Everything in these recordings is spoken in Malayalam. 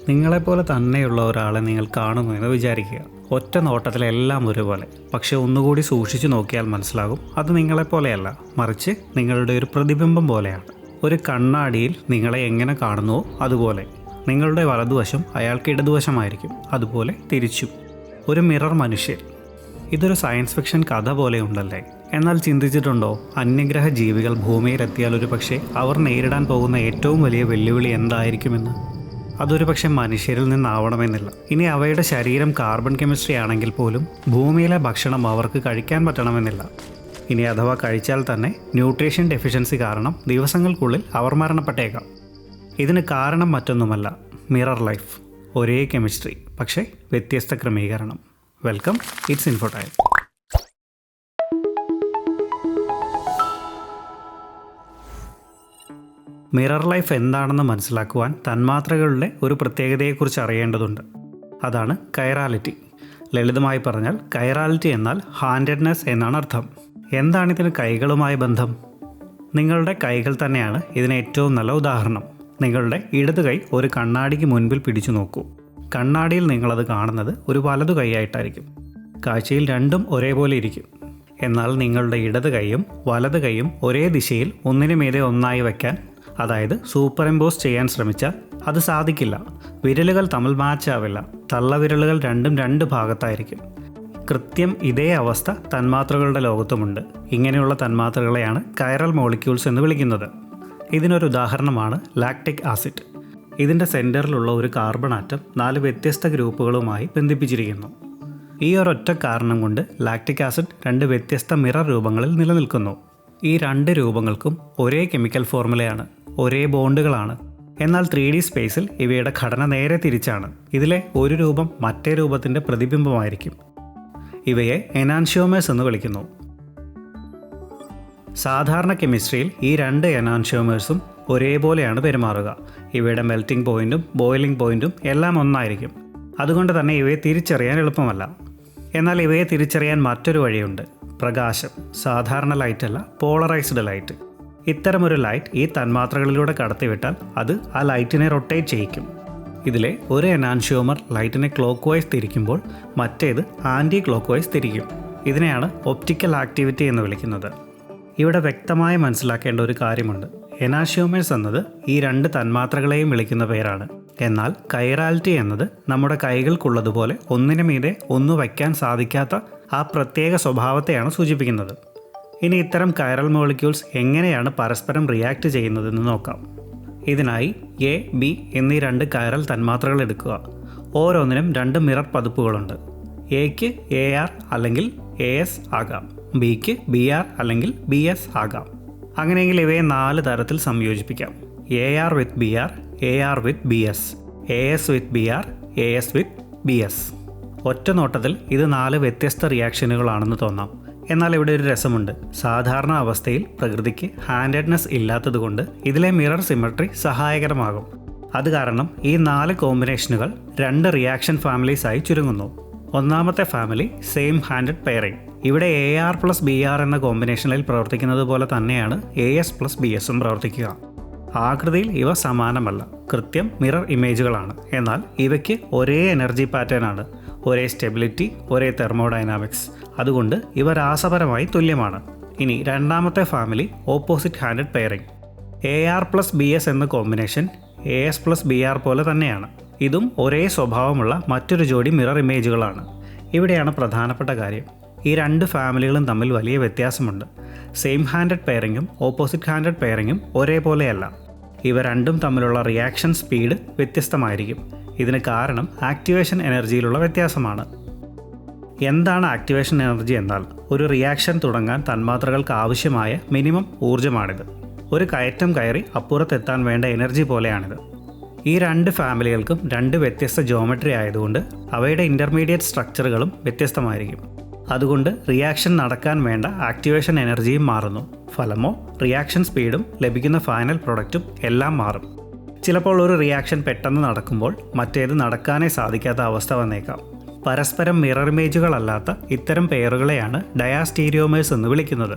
നിങ്ങളെപ്പോലെ തന്നെയുള്ള ഒരാളെ നിങ്ങൾ കാണുന്നു എന്ന് വിചാരിക്കുക. ഒറ്റ നോട്ടത്തിലെല്ലാം ഒരുപോലെ. പക്ഷെ ഒന്നുകൂടി സൂക്ഷിച്ചു നോക്കിയാൽ മനസ്സിലാകും അത് നിങ്ങളെപ്പോലെയല്ല, മറിച്ച് നിങ്ങളുടെ ഒരു പ്രതിബിംബം പോലെയാണ്. ഒരു കണ്ണാടിയിൽ നിങ്ങളെ എങ്ങനെ കാണുന്നുവോ അതുപോലെ. നിങ്ങളുടെ വലതുവശം അയാൾക്ക് ഇടതുവശമായിരിക്കും, അതുപോലെ തിരിച്ചു. ഒരു മിറർ മനുഷ്യൻ. ഇതൊരു സയൻസ് ഫിക്ഷൻ കഥ പോലെയുണ്ടല്ലേ? എന്നാൽ ചിന്തിച്ചിട്ടുണ്ടോ, അന്യഗ്രഹ ജീവികൾ ഭൂമിയിലെത്തിയാൽ ഒരു പക്ഷേ അവർ നേരിടാൻ പോകുന്ന ഏറ്റവും വലിയ വെല്ലുവിളി എന്തായിരിക്കുമെന്ന്? അതൊരു പക്ഷേ മനുഷ്യരിൽ നിന്നാവണമെന്നില്ല. ഇനി അവയുടെ ശരീരം കാർബൺ കെമിസ്ട്രി ആണെങ്കിൽ പോലും ഭൂമിയിലെ ഭക്ഷണം അവർക്ക് കഴിക്കാൻ പറ്റണമെന്നില്ല. ഇനി അഥവാ കഴിച്ചാൽ തന്നെ ന്യൂട്രീഷൻ ഡെഫിഷ്യൻസി കാരണം ദിവസങ്ങൾക്കുള്ളിൽ അവർ മരണപ്പെട്ടേക്കാം. ഇതിന് കാരണം മറ്റൊന്നുമല്ല, മിറർ ലൈഫ്. ഒരേ കെമിസ്ട്രി, പക്ഷേ വ്യത്യസ്ത ക്രമീകരണം. Welcome, it's ഇൻഫോടൈം. മിറർ ലൈഫ് എന്താണെന്ന് മനസ്സിലാക്കുവാൻ തന്മാത്രകളുടെ ഒരു പ്രത്യേകതയെക്കുറിച്ച് അറിയേണ്ടതുണ്ട്. അതാണ് കൈറാലിറ്റി. ലളിതമായി പറഞ്ഞാൽ കൈറാലിറ്റി എന്നാൽ ഹാൻഡഡ്നെസ് എന്നാണ് അർത്ഥം. എന്താണിതിന് കൈകളുമായി ബന്ധം? നിങ്ങളുടെ കൈകൾ തന്നെയാണ് ഇതിന് ഏറ്റവും നല്ല ഉദാഹരണം. നിങ്ങളുടെ ഇടത് കൈ ഒരു കണ്ണാടിക്ക് മുൻപിൽ പിടിച്ചു നോക്കൂ. കണ്ണാടിയിൽ നിങ്ങളത് കാണുന്നത് ഒരു വലതു കൈയായിട്ടായിരിക്കും. കാഴ്ചയിൽ രണ്ടും ഒരേപോലെ ഇരിക്കും. എന്നാൽ നിങ്ങളുടെ ഇടത് കൈയും വലത് കൈയും ഒരേ ദിശയിൽ ഒന്നിനു മീതെ ഒന്നായി വയ്ക്കാൻ, അതായത് സൂപ്പർ ഇമ്പോസ് ചെയ്യാൻ ശ്രമിച്ചാൽ അത് സാധിക്കില്ല. വിരലുകൾ തമ്മിൽ മാച്ച് ആവില്ല. തള്ളവിരലുകൾ രണ്ടും രണ്ട് ഭാഗത്തായിരിക്കും. കൃത്യം ഇതേ അവസ്ഥ തന്മാത്രകളുടെ ലോകത്തുമുണ്ട്. ഇങ്ങനെയുള്ള തന്മാത്രകളെയാണ് കൈറൽ മോളിക്യൂൾസ് എന്ന് വിളിക്കുന്നത്. ഇതിനൊരു ഉദാഹരണമാണ് ലാക്റ്റിക് ആസിഡ്. ഇതിൻ്റെ സെൻറ്ററിലുള്ള ഒരു കാർബൺ ആറ്റം 4 വ്യത്യസ്ത ഗ്രൂപ്പുകളുമായി ബന്ധിപ്പിച്ചിരിക്കുന്നു. ഈ ഒരൊറ്റ കാരണം കൊണ്ട് ലാക്റ്റിക് ആസിഡ് 2 വ്യത്യസ്ത മിറർ രൂപങ്ങളിൽ നിലനിൽക്കുന്നു. ഈ 2 രൂപങ്ങൾക്കും ഒരേ കെമിക്കൽ ഫോർമുലയാണ്, ഒരേ ബോണ്ടുകളാണ്. എന്നാൽ 3D സ്പേസിൽ ഇവയുടെ ഘടന നേരെ തിരിച്ചാണ്. ഇതിലെ ഒരു രൂപം മറ്റേ രൂപത്തിൻ്റെ പ്രതിബിംബമായിരിക്കും. ഇവയെ എനാൻഷ്യോമേഴ്സ് എന്ന് വിളിക്കുന്നു. സാധാരണ കെമിസ്ട്രിയിൽ ഈ 2 എനാൻഷ്യോമേഴ്സും ഒരേപോലെയാണ് പെരുമാറുക. ഇവയുടെ മെൽറ്റിംഗ് പോയിൻറ്റും ബോയിലിംഗ് പോയിൻറ്റും എല്ലാം ഒന്നായിരിക്കും. അതുകൊണ്ട് തന്നെ ഇവയെ തിരിച്ചറിയാൻ എളുപ്പമല്ല. എന്നാൽ ഇവയെ തിരിച്ചറിയാൻ മറ്റൊരു വഴിയുണ്ട്. പ്രകാശം. സാധാരണ ലൈറ്റല്ല, പോളറൈസ്ഡ് ലൈറ്റ്. ഇത്തരമൊരു ലൈറ്റ് ഈ തന്മാത്രകളിലൂടെ കടത്തിവിട്ടാൽ അത് ആ ലൈറ്റിനെ റൊട്ടേറ്റ് ചെയ്യിക്കും. ഇതിലെ ഒരു എനാൻഷ്യോമർ ലൈറ്റിനെ ക്ലോക്ക് വൈസ് തിരിക്കുമ്പോൾ മറ്റേത് ആൻറ്റി ക്ലോക്ക് വൈസ് തിരിക്കും. ഇതിനെയാണ് ഒപ്റ്റിക്കൽ ആക്ടിവിറ്റി എന്ന് വിളിക്കുന്നത്. ഇവിടെ വ്യക്തമായി മനസ്സിലാക്കേണ്ട ഒരു കാര്യമുണ്ട്. എനാൻഷ്യോമേഴ്സ് എന്നത് ഈ 2 തന്മാത്രകളെയും വിളിക്കുന്ന പേരാണ്. എന്നാൽ കൈറാലിറ്റി എന്നത് നമ്മുടെ കൈകൾക്കുള്ളതുപോലെ ഒന്നിനു മീതെ ഒന്ന് വയ്ക്കാൻ സാധിക്കാത്ത ആ പ്രത്യേക സ്വഭാവത്തെയാണ് സൂചിപ്പിക്കുന്നത്. ഇനി ഇത്തരം കൈറൽ മോളിക്യൂൾസ് എങ്ങനെയാണ് പരസ്പരം റിയാക്ട് ചെയ്യുന്നതെന്ന് നോക്കാം. ഇതിനായി എ, ബി എന്നീ 2 കൈറൽ തന്മാത്രകൾ എടുക്കുക. ഓരോന്നിനും 2 മിറർ പതിപ്പുകളുണ്ട്. എക്ക് AR അല്ലെങ്കിൽ AS ആകാം, ബിക്ക് BR അല്ലെങ്കിൽ BS ആകാം. അങ്ങനെയെങ്കിൽ ഇവയെ 4 തരത്തിൽ സംയോജിപ്പിക്കാം. AR വിത്ത് BR, AR വിത്ത് BS, AS വിത്ത് BR, AS വിത്ത് BS. ഒറ്റ നോട്ടത്തിൽ ഇത് 4 വ്യത്യസ്ത റിയാക്ഷനുകളാണെന്ന് തോന്നാം. എന്നാൽ ഇവിടെ ഒരു രസമുണ്ട്. സാധാരണ അവസ്ഥയിൽ പ്രകൃതിക്ക് ഹാൻഡഡ്നെസ് ഇല്ലാത്തതുകൊണ്ട് ഇതിലെ മിറർ സിമട്രി സഹായകരമാകും. അത് കാരണം ഈ 4 കോമ്പിനേഷനുകൾ 2 റിയാക്ഷൻ ഫാമിലീസായി ചുരുങ്ങുന്നു. ഒന്നാമത്തെ ഫാമിലി സെയിം ഹാൻഡഡ് പെയറിംഗ്. ഇവിടെ AR പ്ലസ് BR എന്ന കോമ്പിനേഷനിൽ പ്രവർത്തിക്കുന്നത് പോലെ തന്നെയാണ് AS പ്ലസ് BSും പ്രവർത്തിക്കുക. ആകൃതിയിൽ ഇവ സമാനമല്ല, കൃത്യം മിറർ ഇമേജുകളാണ്. എന്നാൽ ഇവയ്ക്ക് ഒരേ എനർജി പാറ്റേൺ ആണ്, ഒരേ സ്റ്റെബിലിറ്റി, ഒരേ തെർമോഡൈനാമിക്സ്. അതുകൊണ്ട് ഇവ രാസപരമായി തുല്യമാണ്. ഇനി രണ്ടാമത്തെ family opposite handed pairing. AR plus BS എന്ന കോമ്പിനേഷൻ AS പ്ലസ് BR പോലെ തന്നെയാണ്. ഇതും ഒരേ സ്വഭാവമുള്ള മറ്റൊരു ജോഡി മിറർ ഇമേജുകളാണ്. ഇവിടെയാണ് പ്രധാനപ്പെട്ട കാര്യം. ഈ 2 ഫാമിലികളും തമ്മിൽ വലിയ വ്യത്യാസമുണ്ട്. സെയിം ഹാൻഡഡ് പെയറിങ്ങും ഓപ്പോസിറ്റ് ഹാൻഡഡ് പെയറിങ്ങും ഒരേപോലെയല്ല. ഇവ രണ്ടും തമ്മിലുള്ള റിയാക്ഷൻ സ്പീഡ് വ്യത്യസ്തമായിരിക്കും. ഇതിന് കാരണം ആക്ടിവേഷൻ എനർജിയിലുള്ള വ്യത്യാസമാണ്. എന്താണ് ആക്ടിവേഷൻ എനർജി എന്നാൽ ഒരു റിയാക്ഷൻ തുടങ്ങാൻ തന്മാത്രകൾക്ക് ആവശ്യമായ മിനിമം ഊർജ്ജമാണിത്. ഒരു കയറ്റം കയറി അപ്പുറത്തെത്താൻ വേണ്ട എനർജി പോലെയാണിത്. ഈ 2 ഫാമിലികൾക്കും 2 വ്യത്യസ്ത ജോമെട്രി ആയതുകൊണ്ട് അവയുടെ ഇൻ്റർമീഡിയറ്റ് സ്ട്രക്ചറുകളും വ്യത്യസ്തമായിരിക്കും. അതുകൊണ്ട് റിയാക്ഷൻ നടക്കാൻ വേണ്ട ആക്ടിവേഷൻ എനർജിയും മാറുന്നു. ഫലമോ റിയാക്ഷൻ സ്പീഡും ലഭിക്കുന്ന ഫൈനൽ പ്രൊഡക്റ്റും എല്ലാം മാറും. ചിലപ്പോൾ ഒരു റിയാക്ഷൻ പെട്ടെന്ന് നടക്കുമ്പോൾ മറ്റേത് നടക്കാനേ സാധിക്കാത്ത അവസ്ഥ വന്നേക്കാം. പരസ്പരം മിറർ ഇമേജുകളല്ലാത്ത ഇത്തരം പെയറുകളെയാണ് ഡയാസ്റ്റീരിയോമേഴ്സ് എന്ന് വിളിക്കുന്നത്.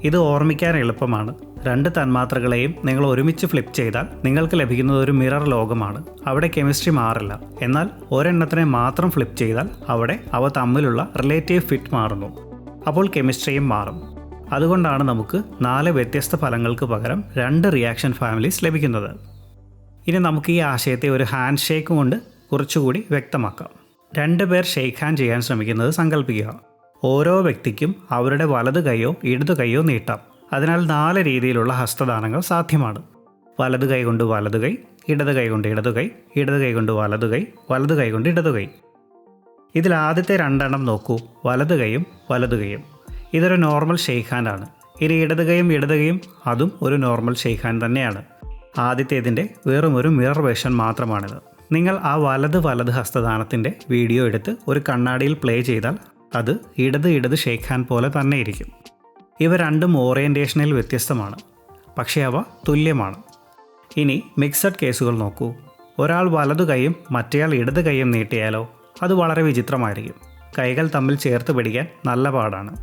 ഇത് ഓർമ്മിക്കാൻ എളുപ്പമാണ്. 2 തന്മാത്രകളെയും നിങ്ങൾ ഒരുമിച്ച് ഫ്ലിപ്പ് ചെയ്താൽ നിങ്ങൾക്ക് ലഭിക്കുന്നത് ഒരു മിറർ ലോകമാണ്. അവിടെ കെമിസ്ട്രി മാറില്ല. എന്നാൽ ഒരെണ്ണത്തിനെ മാത്രം ഫ്ലിപ്പ് ചെയ്താൽ അവിടെ അവ തമ്മിലുള്ള റിലേറ്റീവ് ഫിറ്റ് മാറുന്നു. അപ്പോൾ കെമിസ്ട്രിയും മാറും. അതുകൊണ്ടാണ് നമുക്ക് 4 വ്യത്യസ്ത ഫലങ്ങൾക്ക് പകരം 2 റിയാക്ഷൻ ഫാമിലീസ് ലഭിക്കുന്നത്. ഇനി നമുക്ക് ഈ ആശയത്തെ ഒരു ഹാൻഡ് ഷേക്ക് കൊണ്ട് കുറച്ചുകൂടി വ്യക്തമാക്കാം. 2 പേർ ഷേക്ക് ഹാൻഡ് ചെയ്യാൻ ശ്രമിക്കുന്നത് സങ്കല്പിക്കുക. ഓരോ വ്യക്തിക്കും അവരുടെ വലത് കൈയോ ഇടതു കൈയോ നീട്ടാം. അതിനാൽ 4 രീതിയിലുള്ള ഹസ്തദാനങ്ങൾ സാധ്യമാണ്. വലത് കൈ കൊണ്ട് വലത് കൈ, ഇടത് കൈ കൊണ്ട് ഇടതു കൈ, ഇടത് കൈ കൊണ്ട് വലത് കൈ, വലത് കൈ കൊണ്ട് ഇടതു കൈ. ഇതിൽ ആദ്യത്തെ 2 നോക്കൂ, വലത് കൈയും വലത് കൈയും. ഇതൊരു നോർമൽ ഷേക്ക് ഹാൻഡാണ്. ഇനി ഇടത് കൈയും ഇടത് കൈയും അതും ഒരു നോർമൽ ഷേക്ക് ഹാൻഡ് തന്നെയാണ്. ആദ്യത്തേതിൻ്റെ വെറും ഒരു മിറർ വേർഷൻ മാത്രമാണിത്. നിങ്ങൾ ആ വലത് ഹസ്തദാനത്തിൻ്റെ വീഡിയോ എടുത്ത് ഒരു കണ്ണാടിയിൽ പ്ലേ ചെയ്താൽ അത് ഇടത് ഷേക്ക് ഹാൻഡ് പോലെ തന്നെ ഇരിക്കും. ഇവ രണ്ടും ഓറിയൻറ്റേഷനിൽ വ്യത്യസ്തമാണ്, പക്ഷേ അവ തുല്യമാണ്. ഇനി മിക്സഡ് കേസുകൾ നോക്കൂ. ഒരാൾ വലതു കൈയും മറ്റേയാൾ ഇടത് കൈയും നീട്ടിയാലോ? അത് വളരെ വിചിത്രമായിരിക്കും. കൈകൾ തമ്മിൽ ചേർത്ത് പിടിക്കാൻ നല്ല പാടാണ്.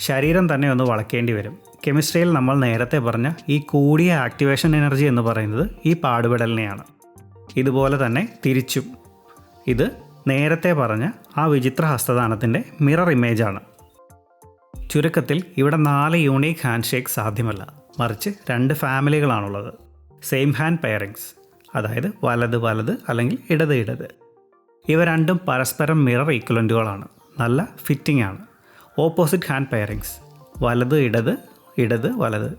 ശരീരം തന്നെ ഒന്ന് വളയ്ക്കേണ്ടി വരും. കെമിസ്ട്രിയിൽ നമ്മൾ നേരത്തെ പറഞ്ഞ ഈ കൂടിയ ആക്ടിവേഷൻ എനർജി എന്ന് പറയുന്നത് ഈ പാടുപെടലിനെയാണ്. ഇതുപോലെ തന്നെ തിരിച്ചും. ഇത് നേരത്തെ പറഞ്ഞ ആ വിചിത്ര ഹസ്തദാനത്തിൻ്റെ മിറർ ഇമേജാണ്. ചുരുക്കത്തിൽ ഇവിടെ 4 യൂണീക്ക് ഹാൻഡ് ഷേക്ക് സാധ്യമല്ല, മറിച്ച് 2 ഫാമിലികളാണുള്ളത്. സെയിം ഹാൻഡ് പെയറിങ്സ്, അതായത് വലത് അല്ലെങ്കിൽ ഇടത്. ഇവ രണ്ടും പരസ്പരം മിറർ ഈക്വലൻറ്റുകളാണ്. നല്ല ഫിറ്റിംഗ് ആണ്. ഓപ്പോസിറ്റ് ഹാൻഡ് പെയറിങ്സ്, വലത് ഇടത് വലത്.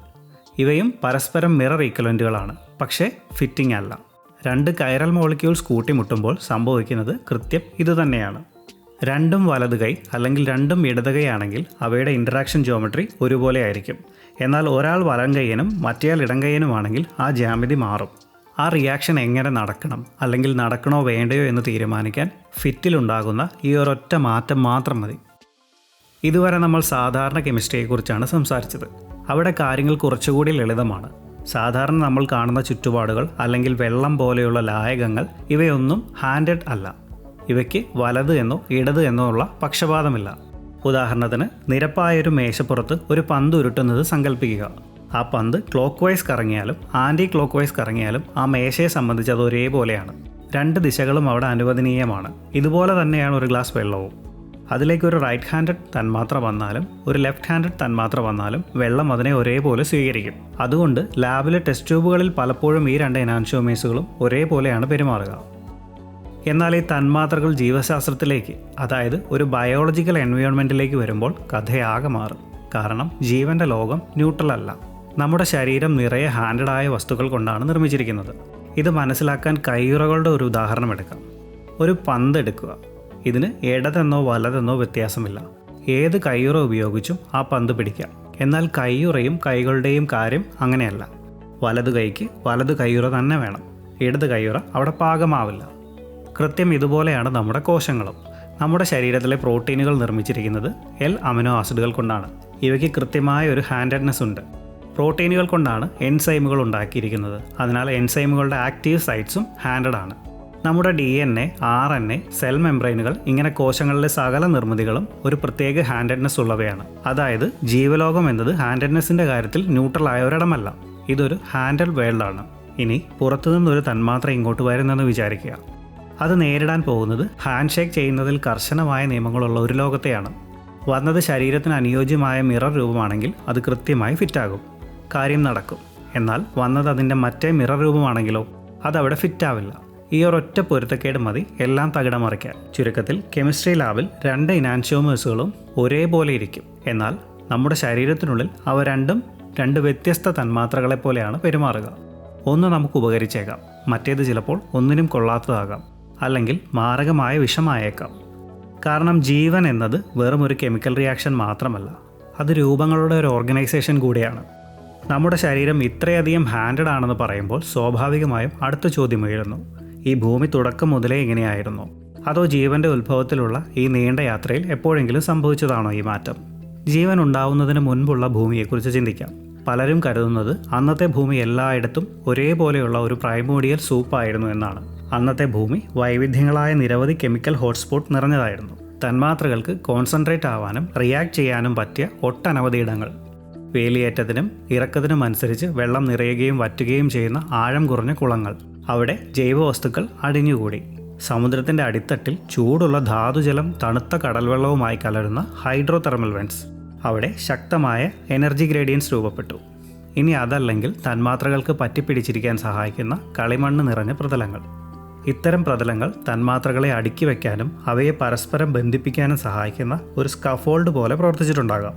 ഇവയും പരസ്പരം മിറർ ഈക്വലൻറ്റുകളാണ്, പക്ഷേ ഫിറ്റിംഗ് അല്ല. 2 കൈറൽ മോളിക്യൂൾസ് കൂട്ടിമുട്ടുമ്പോൾ സംഭവിക്കുന്നത് കൃത്യം ഇതുതന്നെയാണ്. രണ്ടും വലത് കൈ അല്ലെങ്കിൽ രണ്ടും ഇടത് കൈ ആണെങ്കിൽ അവയുടെ ഇൻറ്ററാക്ഷൻ ജിയോമെട്രി ഒരുപോലെ ആയിരിക്കും. എന്നാൽ ഒരാൾ വലം കൈയനും മറ്റേയാൾ ഇടം കൈയനുമാണെങ്കിൽ ആ ജ്യാമിതി മാറും. ആ റിയാക്ഷൻ എങ്ങനെ നടക്കണം അല്ലെങ്കിൽ നടക്കണോ വേണ്ടയോ എന്ന് തീരുമാനിക്കാൻ ഫിറ്റിലുണ്ടാകുന്ന ഈ ഒരൊറ്റ മാറ്റം മാത്രം മതി. ഇതുവരെ നമ്മൾ സാധാരണ കെമിസ്ട്രിയെക്കുറിച്ചാണ് സംസാരിച്ചത്. അവിടെ കാര്യങ്ങൾ കുറച്ചുകൂടി ലളിതമാണ്. സാധാരണ നമ്മൾ കാണുന്ന ചുറ്റുപാടുകൾ അല്ലെങ്കിൽ വെള്ളം പോലെയുള്ള ലായകങ്ങൾ ഇവയൊന്നും ഹാൻഡഡ് അല്ല. ഇവയ്ക്ക് വലത് എന്നോ ഇടത് എന്നോ ഉള്ള പക്ഷപാതമില്ല. ഉദാഹരണത്തിന്, നിരപ്പായൊരു മേശപ്പുറത്ത് ഒരു പന്ത് ഉരുട്ടുന്നത് സങ്കല്പിക്കുക. ആ പന്ത് ക്ലോക്ക് വൈസ് കറങ്ങിയാലും ആൻറ്റി ക്ലോക്ക് വൈസ് കറങ്ങിയാലും ആ മേശയെ സംബന്ധിച്ച് അത് ഒരേപോലെയാണ്. 2 ദിശകളും അവിടെ അനുവദനീയമാണ്. ഇതുപോലെ തന്നെയാണ് ഒരു ഗ്ലാസ് വെള്ളവും. അതിലേക്ക് ഒരു റൈറ്റ് ഹാൻഡഡ് തന്മാത്ര വന്നാലും ഒരു ലെഫ്റ്റ് ഹാൻഡഡ് തന്മാത്ര വന്നാലും വെള്ളം അതിനെ ഒരേപോലെ സ്വീകരിക്കും. അതുകൊണ്ട് ലാബിലെ ടെസ്റ്റ് ട്യൂബുകളിൽ പലപ്പോഴും ഈ 2 എനാൻഷിയോമേഴ്സുകളും ഒരേപോലെയാണ് പെരുമാറുക. എന്നാൽ ഈ തന്മാത്രകൾ ജീവശാസ്ത്രത്തിലേക്ക്, അതായത് ഒരു ബയോളജിക്കൽ എൻവയോൺമെൻറ്റിലേക്ക് വരുമ്പോൾ കഥയാകെ മാറും. കാരണം ജീവൻ്റെ ലോകം ന്യൂട്രൽ അല്ല. നമ്മുടെ ശരീരം നിറയെ ഹാൻഡഡായ വസ്തുക്കൾ കൊണ്ടാണ് നിർമ്മിച്ചിരിക്കുന്നത്. ഇത് മനസ്സിലാക്കാൻ കയ്യുറകളുടെ ഒരു ഉദാഹരണം എടുക്കാം. ഒരു പന്ത് എടുക്കുക. ഇതിന് ഇടതെന്നോ വലതെന്നോ വ്യത്യാസമില്ല. ഏത് കയ്യുറ ഉപയോഗിച്ചും ആ പന്ത് പിടിക്കാം. എന്നാൽ കയ്യുറയും കൈകളുടെയും കാര്യം അങ്ങനെയല്ല. വലതു കൈക്ക് വലതു കയ്യുറ തന്നെ വേണം. ഇടത് കയ്യുറ അവിടെ പാകമാവില്ല. കൃത്യം ഇതുപോലെയാണ് നമ്മുടെ കോശങ്ങളും. നമ്മുടെ ശരീരത്തിലെ പ്രോട്ടീനുകൾ നിർമ്മിച്ചിരിക്കുന്നത് L അമിനോ ആസിഡുകൾ കൊണ്ടാണ്. ഇവയ്ക്ക് കൃത്യമായ ഒരു ഹാൻഡഡ്നെസ് ഉണ്ട്. പ്രോട്ടീനുകൾ കൊണ്ടാണ് എൻസൈമുകൾ ഉണ്ടാക്കിയിരിക്കുന്നത്. അതിനാൽ എൻസൈമുകളുടെ ആക്റ്റീവ് സൈറ്റ്സും ഹാൻഡഡ് ആണ്. നമ്മുടെ DNA, RNA, സെൽ മെംബ്രെയിനുകൾ ഇങ്ങനെ കോശങ്ങളിലെ സകല നിർമ്മിതികളും ഒരു പ്രത്യേക ഹാൻഡഡ്നെസ് ഉള്ളവയാണ്. അതായത് ജീവലോകം എന്നത് ഹാൻഡഡ്നെസ്സിൻ്റെ കാര്യത്തിൽ ന്യൂട്രലായ ഒരിടമല്ല. ഇതൊരു ഹാൻഡഡ് വേൾഡാണ്. ഇനി പുറത്തുനിന്നൊരു തന്മാത്ര ഇങ്ങോട്ട് വരുന്നെന്ന് വിചാരിക്കുക. അത് നേരിടാൻ പോകുന്നത് ഹാൻഡ് ഷേക്ക് ചെയ്യുന്നതിൽ കർശനമായ നിയമങ്ങളുള്ള ഒരു ലോകത്തെയാണ്. വന്നത് ശരീരത്തിന് അനുയോജ്യമായ മിറർ രൂപമാണെങ്കിൽ അത് കൃത്യമായി ഫിറ്റാകും, കാര്യം നടക്കും. എന്നാൽ വന്നത് അതിൻ്റെ മറ്റേ മിറർ രൂപമാണെങ്കിലോ അതവിടെ ഫിറ്റാവില്ല. ഈ ഒരൊറ്റ പൊരുത്തക്കേട് മതി എല്ലാം തകിടം മറിക്കാൻ. ചുരുക്കത്തിൽ കെമിസ്ട്രി ലാബിൽ 2 ഇനാൻഷിയോമേഴ്സുകളും ഒരേപോലെ ഇരിക്കും. എന്നാൽ നമ്മുടെ ശരീരത്തിനുള്ളിൽ അവ രണ്ടും 2 വ്യത്യസ്ത തന്മാത്രകളെ പോലെയാണ് പെരുമാറുക. ഒന്ന് നമുക്ക് ഉപകരിച്ചേക്കാം, മറ്റേത് ചിലപ്പോൾ ഒന്നിനും കൊള്ളാത്തതാകാം, അല്ലെങ്കിൽ മാരകമായ വിഷമായേക്കാം. കാരണം ജീവൻ എന്നത് വെറും ഒരു കെമിക്കൽ റിയാക്ഷൻ മാത്രമല്ല, അത് രൂപങ്ങളുടെ ഒരു ഓർഗനൈസേഷൻ കൂടിയാണ്. നമ്മുടെ ശരീരം ഇത്രയധികം ഹാൻഡഡ് ആണെന്ന് പറയുമ്പോൾ സ്വാഭാവികമായും അടുത്ത ചോദ്യം ഉയരുന്നു. ഈ ഭൂമി തുടക്കം മുതലേ ഇങ്ങനെയായിരുന്നോ? അതോ ജീവൻ്റെ ഉത്ഭവത്തിലുള്ള ഈ നീണ്ട യാത്രയിൽ എപ്പോഴെങ്കിലും സംഭവിച്ചതാണോ ഈ മാറ്റം? ജീവൻ ഉണ്ടാവുന്നതിന് മുൻപുള്ള ഭൂമിയെക്കുറിച്ച് ചിന്തിക്കാം. പലരും കരുതുന്നത് അന്നത്തെ ഭൂമി എല്ലായിടത്തും ഒരേപോലെയുള്ള ഒരു പ്രൈമോഡിയൽ സൂപ്പായിരുന്നു എന്നാണ്. അന്നത്തെ ഭൂമി വൈവിധ്യങ്ങളായ നിരവധി കെമിക്കൽ ഹോട്ട്സ്പോട്ട് നിറഞ്ഞതായിരുന്നു. തന്മാത്രകൾക്ക് കോൺസെൻട്രേറ്റ് ആവാനും റിയാക്ട് ചെയ്യാനും പറ്റിയ ഒട്ടനവധി ഇടങ്ങൾ. വേലിയേറ്റത്തിനും ഇറക്കത്തിനും അനുസരിച്ച് വെള്ളം നിറയുകയും വറ്റുകയും ചെയ്യുന്ന ആഴം കുറഞ്ഞ കുളങ്ങൾ. അവിടെ ജൈവവസ്തുക്കൾ അടിഞ്ഞുകൂടി. സമുദ്രത്തിൻ്റെ അടിത്തട്ടിൽ ചൂടുള്ള ധാതുജലം തണുത്ത കടൽവെള്ളവുമായി കലരുന്ന ഹൈഡ്രോ തെർമൽ വെൻസ്. അവിടെ ശക്തമായ എനർജി ഗ്രേഡിയൻസ് രൂപപ്പെട്ടു. ഇനി അതല്ലെങ്കിൽ തന്മാത്രകൾക്ക് പറ്റിപ്പിടിച്ചിരിക്കാൻ സഹായിക്കുന്ന കളിമണ്ണ് നിറഞ്ഞ പ്രതലങ്ങൾ. ഇത്തരം പ്രതലങ്ങൾ തന്മാത്രകളെ അടുക്കി വയ്ക്കാനും അവയെ പരസ്പരം ബന്ധിപ്പിക്കാനും സഹായിക്കുന്ന ഒരു സ്കഫോൾഡ് പോലെ പ്രവർത്തിച്ചിട്ടുണ്ടാകാം.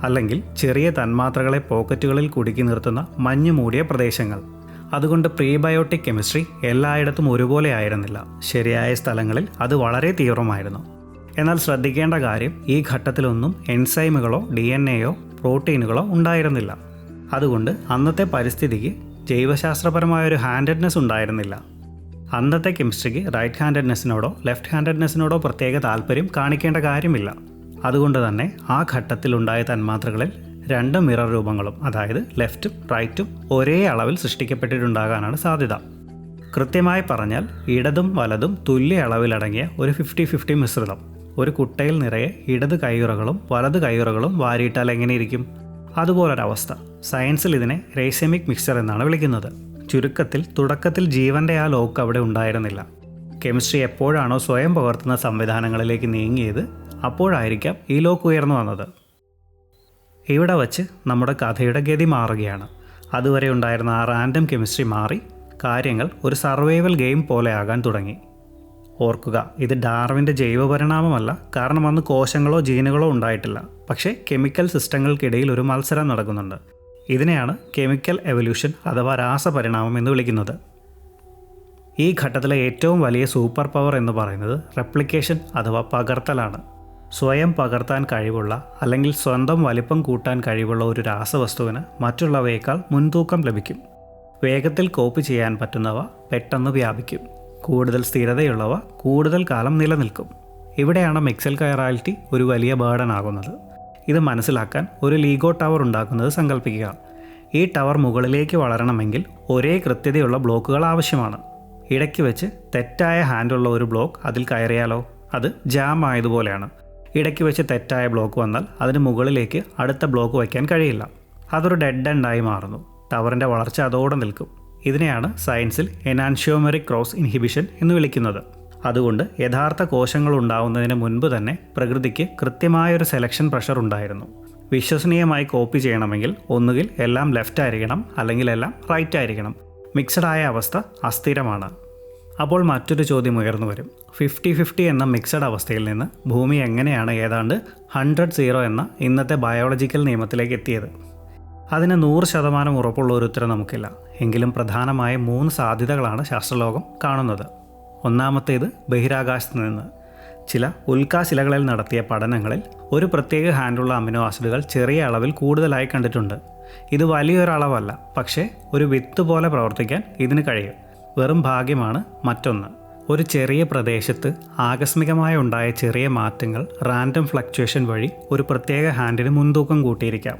അല്ലെങ്കിൽ ചെറിയ തന്മാത്രകളെ പോക്കറ്റുകളിൽ കുടുക്കി നിർത്തുന്ന മഞ്ഞു മൂടിയ പ്രദേശങ്ങൾ. അതുകൊണ്ട് പ്രീബയോട്ടിക് കെമിസ്ട്രി എല്ലായിടത്തും ഒരുപോലെ ആയിരുന്നില്ല. ശരിയായ സ്ഥലങ്ങളിൽ അത് വളരെ തീവ്രമായിരുന്നു. എന്നാൽ ശ്രദ്ധിക്കേണ്ട കാര്യം, ഈ ഘട്ടത്തിലൊന്നും എൻസൈമുകളോ DNA-യോ പ്രോട്ടീനുകളോ ഉണ്ടായിരുന്നില്ല. അതുകൊണ്ട് അന്നത്തെ പരിസ്ഥിതിക്ക് ജൈവശാസ്ത്രപരമായൊരു ഹാൻഡഡ്നെസ് ഉണ്ടായിരുന്നില്ല. അന്നത്തെ കെമിസ്ട്രിക്ക് റൈറ്റ് ഹാൻഡഡ്നെസ്സിനോടോ ലെഫ്റ്റ് ഹാൻഡഡ്നെസ്സിനോടോ പ്രത്യേക താല്പര്യം കാണിക്കേണ്ട കാര്യമില്ല. അതുകൊണ്ട് തന്നെ ആ ഘട്ടത്തിലുണ്ടായ തന്മാത്രകളിൽ 2 മിറർ രൂപങ്ങളും, അതായത് ലെഫ്റ്റും റൈറ്റും ഒരേ അളവിൽ സൃഷ്ടിക്കപ്പെട്ടിട്ടുണ്ടാകാനാണ് സാധ്യത. കൃത്യമായി പറഞ്ഞാൽ ഇടതും വലതും തുല്യ അളവിലടങ്ങിയ ഒരു 50-50 മിശ്രിതം. ഒരു കുട്ടയിൽ നിറയെ ഇടത് കയ്യുറകളും വലത് കയ്യുറകളും വാരിയിട്ടാൽ എങ്ങനെയിരിക്കും? അതുപോലൊരവസ്ഥ. സയൻസിൽ ഇതിനെ റേസമിക് മിക്സ്ചർ എന്നാണ് വിളിക്കുന്നത്. ചുരുക്കത്തിൽ തുടക്കത്തിൽ ജീവൻ്റെ ആ ലോക്ക് അവിടെ ഉണ്ടായിരുന്നില്ല. കെമിസ്ട്രി എപ്പോഴാണോ സ്വയം പകർത്തുന്ന സംവിധാനങ്ങളിലേക്ക് നീങ്ങിയത്, അപ്പോഴായിരിക്കാം ഈ ലോക്ക് ഉയർന്നു വന്നത്. ഇവിടെ വച്ച് നമ്മുടെ കഥയുടെ ഗതി മാറുകയാണ്. അതുവരെ ഉണ്ടായിരുന്ന ആ റാൻഡം കെമിസ്ട്രി മാറി കാര്യങ്ങൾ ഒരു സർവൈവൽ ഗെയിം പോലെ ആകാൻ തുടങ്ങി. ഓർക്കുക, ഇത് ഡാർവിൻ്റെ ജൈവപരിണാമമല്ല. കാരണം അന്ന് കോശങ്ങളോ ജീനുകളോ ഉണ്ടായിട്ടില്ല. പക്ഷേ കെമിക്കൽ സിസ്റ്റങ്ങൾക്കിടയിൽ ഒരു മത്സരം നടക്കുന്നുണ്ട്. ഇതിനെയാണ് കെമിക്കൽ എവല്യൂഷൻ അഥവാ രാസപരിണാമം എന്ന് വിളിക്കുന്നത്. ഈ ഘട്ടത്തിലെ ഏറ്റവും വലിയ സൂപ്പർ പവർ എന്ന് പറയുന്നത് റെപ്ലിക്കേഷൻ അഥവാ പകർത്തലാണ്. സ്വയം പകർത്താൻ കഴിവുള്ള അല്ലെങ്കിൽ സ്വന്തം വലിപ്പം കൂട്ടാൻ കഴിവുള്ള ഒരു രാസവസ്തുവിന് മറ്റുള്ളവയേക്കാൾ മുൻതൂക്കം ലഭിക്കും. വേഗത്തിൽ കോപ്പി ചെയ്യാൻ പറ്റുന്നവ പെട്ടെന്ന് വ്യാപിക്കും. കൂടുതൽ സ്ഥിരതയുള്ളവ കൂടുതൽ കാലം നിലനിൽക്കും. ഇവിടെയാണ് മിക്സൽ കൈറാലിറ്റി ഒരു വലിയ ബേർഡൻ ആകുന്നത്. ഇത് മനസ്സിലാക്കാൻ ഒരു ലീഗോ ടവർ ഉണ്ടാക്കുന്നത് സങ്കല്പിക്കുക. ഈ ടവർ മുകളിലേക്ക് വളരണമെങ്കിൽ ഒരേ കൃത്യതയുള്ള ബ്ലോക്കുകൾ ആവശ്യമാണ്. ഇടയ്ക്ക് വെച്ച് തെറ്റായ ഹാൻഡുള്ള ഒരു ബ്ലോക്ക് അതിൽ കയറിയാലോ? അത് ജാം ആയതുപോലെയാണ്. ഇടയ്ക്ക് വെച്ച് തെറ്റായ ബ്ലോക്ക് വന്നാൽ അതിന് മുകളിലേക്ക് അടുത്ത ബ്ലോക്ക് വയ്ക്കാൻ കഴിയില്ല. അതൊരു ഡെഡ് എൻഡായി മാറുന്നു. ടവറിൻ്റെ വളർച്ച അതോടെ നിൽക്കും. ഇതിനെയാണ് സയൻസിൽ എനാൻഷ്യോമെറിക് ക്രോസ് ഇൻഹിബിഷൻ എന്ന് വിളിക്കുന്നത്. അതുകൊണ്ട് യഥാർത്ഥ കോശങ്ങൾ ഉണ്ടാവുന്നതിന് മുൻപ് തന്നെ പ്രകൃതിക്ക് കൃത്യമായൊരു സെലക്ഷൻ പ്രഷർ ഉണ്ടായിരുന്നു. വിശ്വസനീയമായി കോപ്പി ചെയ്യണമെങ്കിൽ ഒന്നുകിൽ എല്ലാം ലെഫ്റ്റ് ആയിരിക്കണം, അല്ലെങ്കിൽ എല്ലാം റൈറ്റ് ആയിരിക്കണം. മിക്സഡായ അവസ്ഥ അസ്ഥിരമാണ്. അപ്പോൾ മറ്റൊരു ചോദ്യം ഉയർന്നു വരും. 50-50 എന്ന മിക്സഡ് അവസ്ഥയിൽ നിന്ന് ഭൂമി എങ്ങനെയാണ് ഏതാണ്ട് 100-0 എന്ന ഇന്നത്തെ ബയോളജിക്കൽ നിയമത്തിലേക്ക് എത്തിയത്? അതിന് 100% ഉറപ്പുള്ള ഒരു ഉത്തരം നമുക്കില്ല. എങ്കിലും പ്രധാനമായ 3 സാധ്യതകളാണ് ശാസ്ത്രലോകം കാണുന്നത്. ഒന്നാമത്തേത് ബഹിരാകാശത്ത് നിന്ന്. ചില ഉൽക്കാശിലകളിൽ നടത്തിയ പഠനങ്ങളിൽ ഒരു പ്രത്യേക ഹാൻഡുള്ള അമിനോ ആസിഡുകൾ ചെറിയ അളവിൽ കൂടുതലായി കണ്ടിട്ടുണ്ട്. ഇത് വലിയൊരളവല്ല, പക്ഷേ ഒരു വിത്ത് പോലെ പ്രവർത്തിക്കാൻ ഇതിന് കഴിയും. വെറും ഭാഗ്യമാണ് മറ്റൊന്ന്. ഒരു ചെറിയ പ്രദേശത്ത് ആകസ്മികമായി ഉണ്ടായ ചെറിയ മാറ്റങ്ങൾ റാൻഡം ഫ്ലക്ച്വേഷൻ വഴി ഒരു പ്രത്യേക ഹാൻഡിന് മുൻതൂക്കം കൂട്ടിയിരിക്കാം.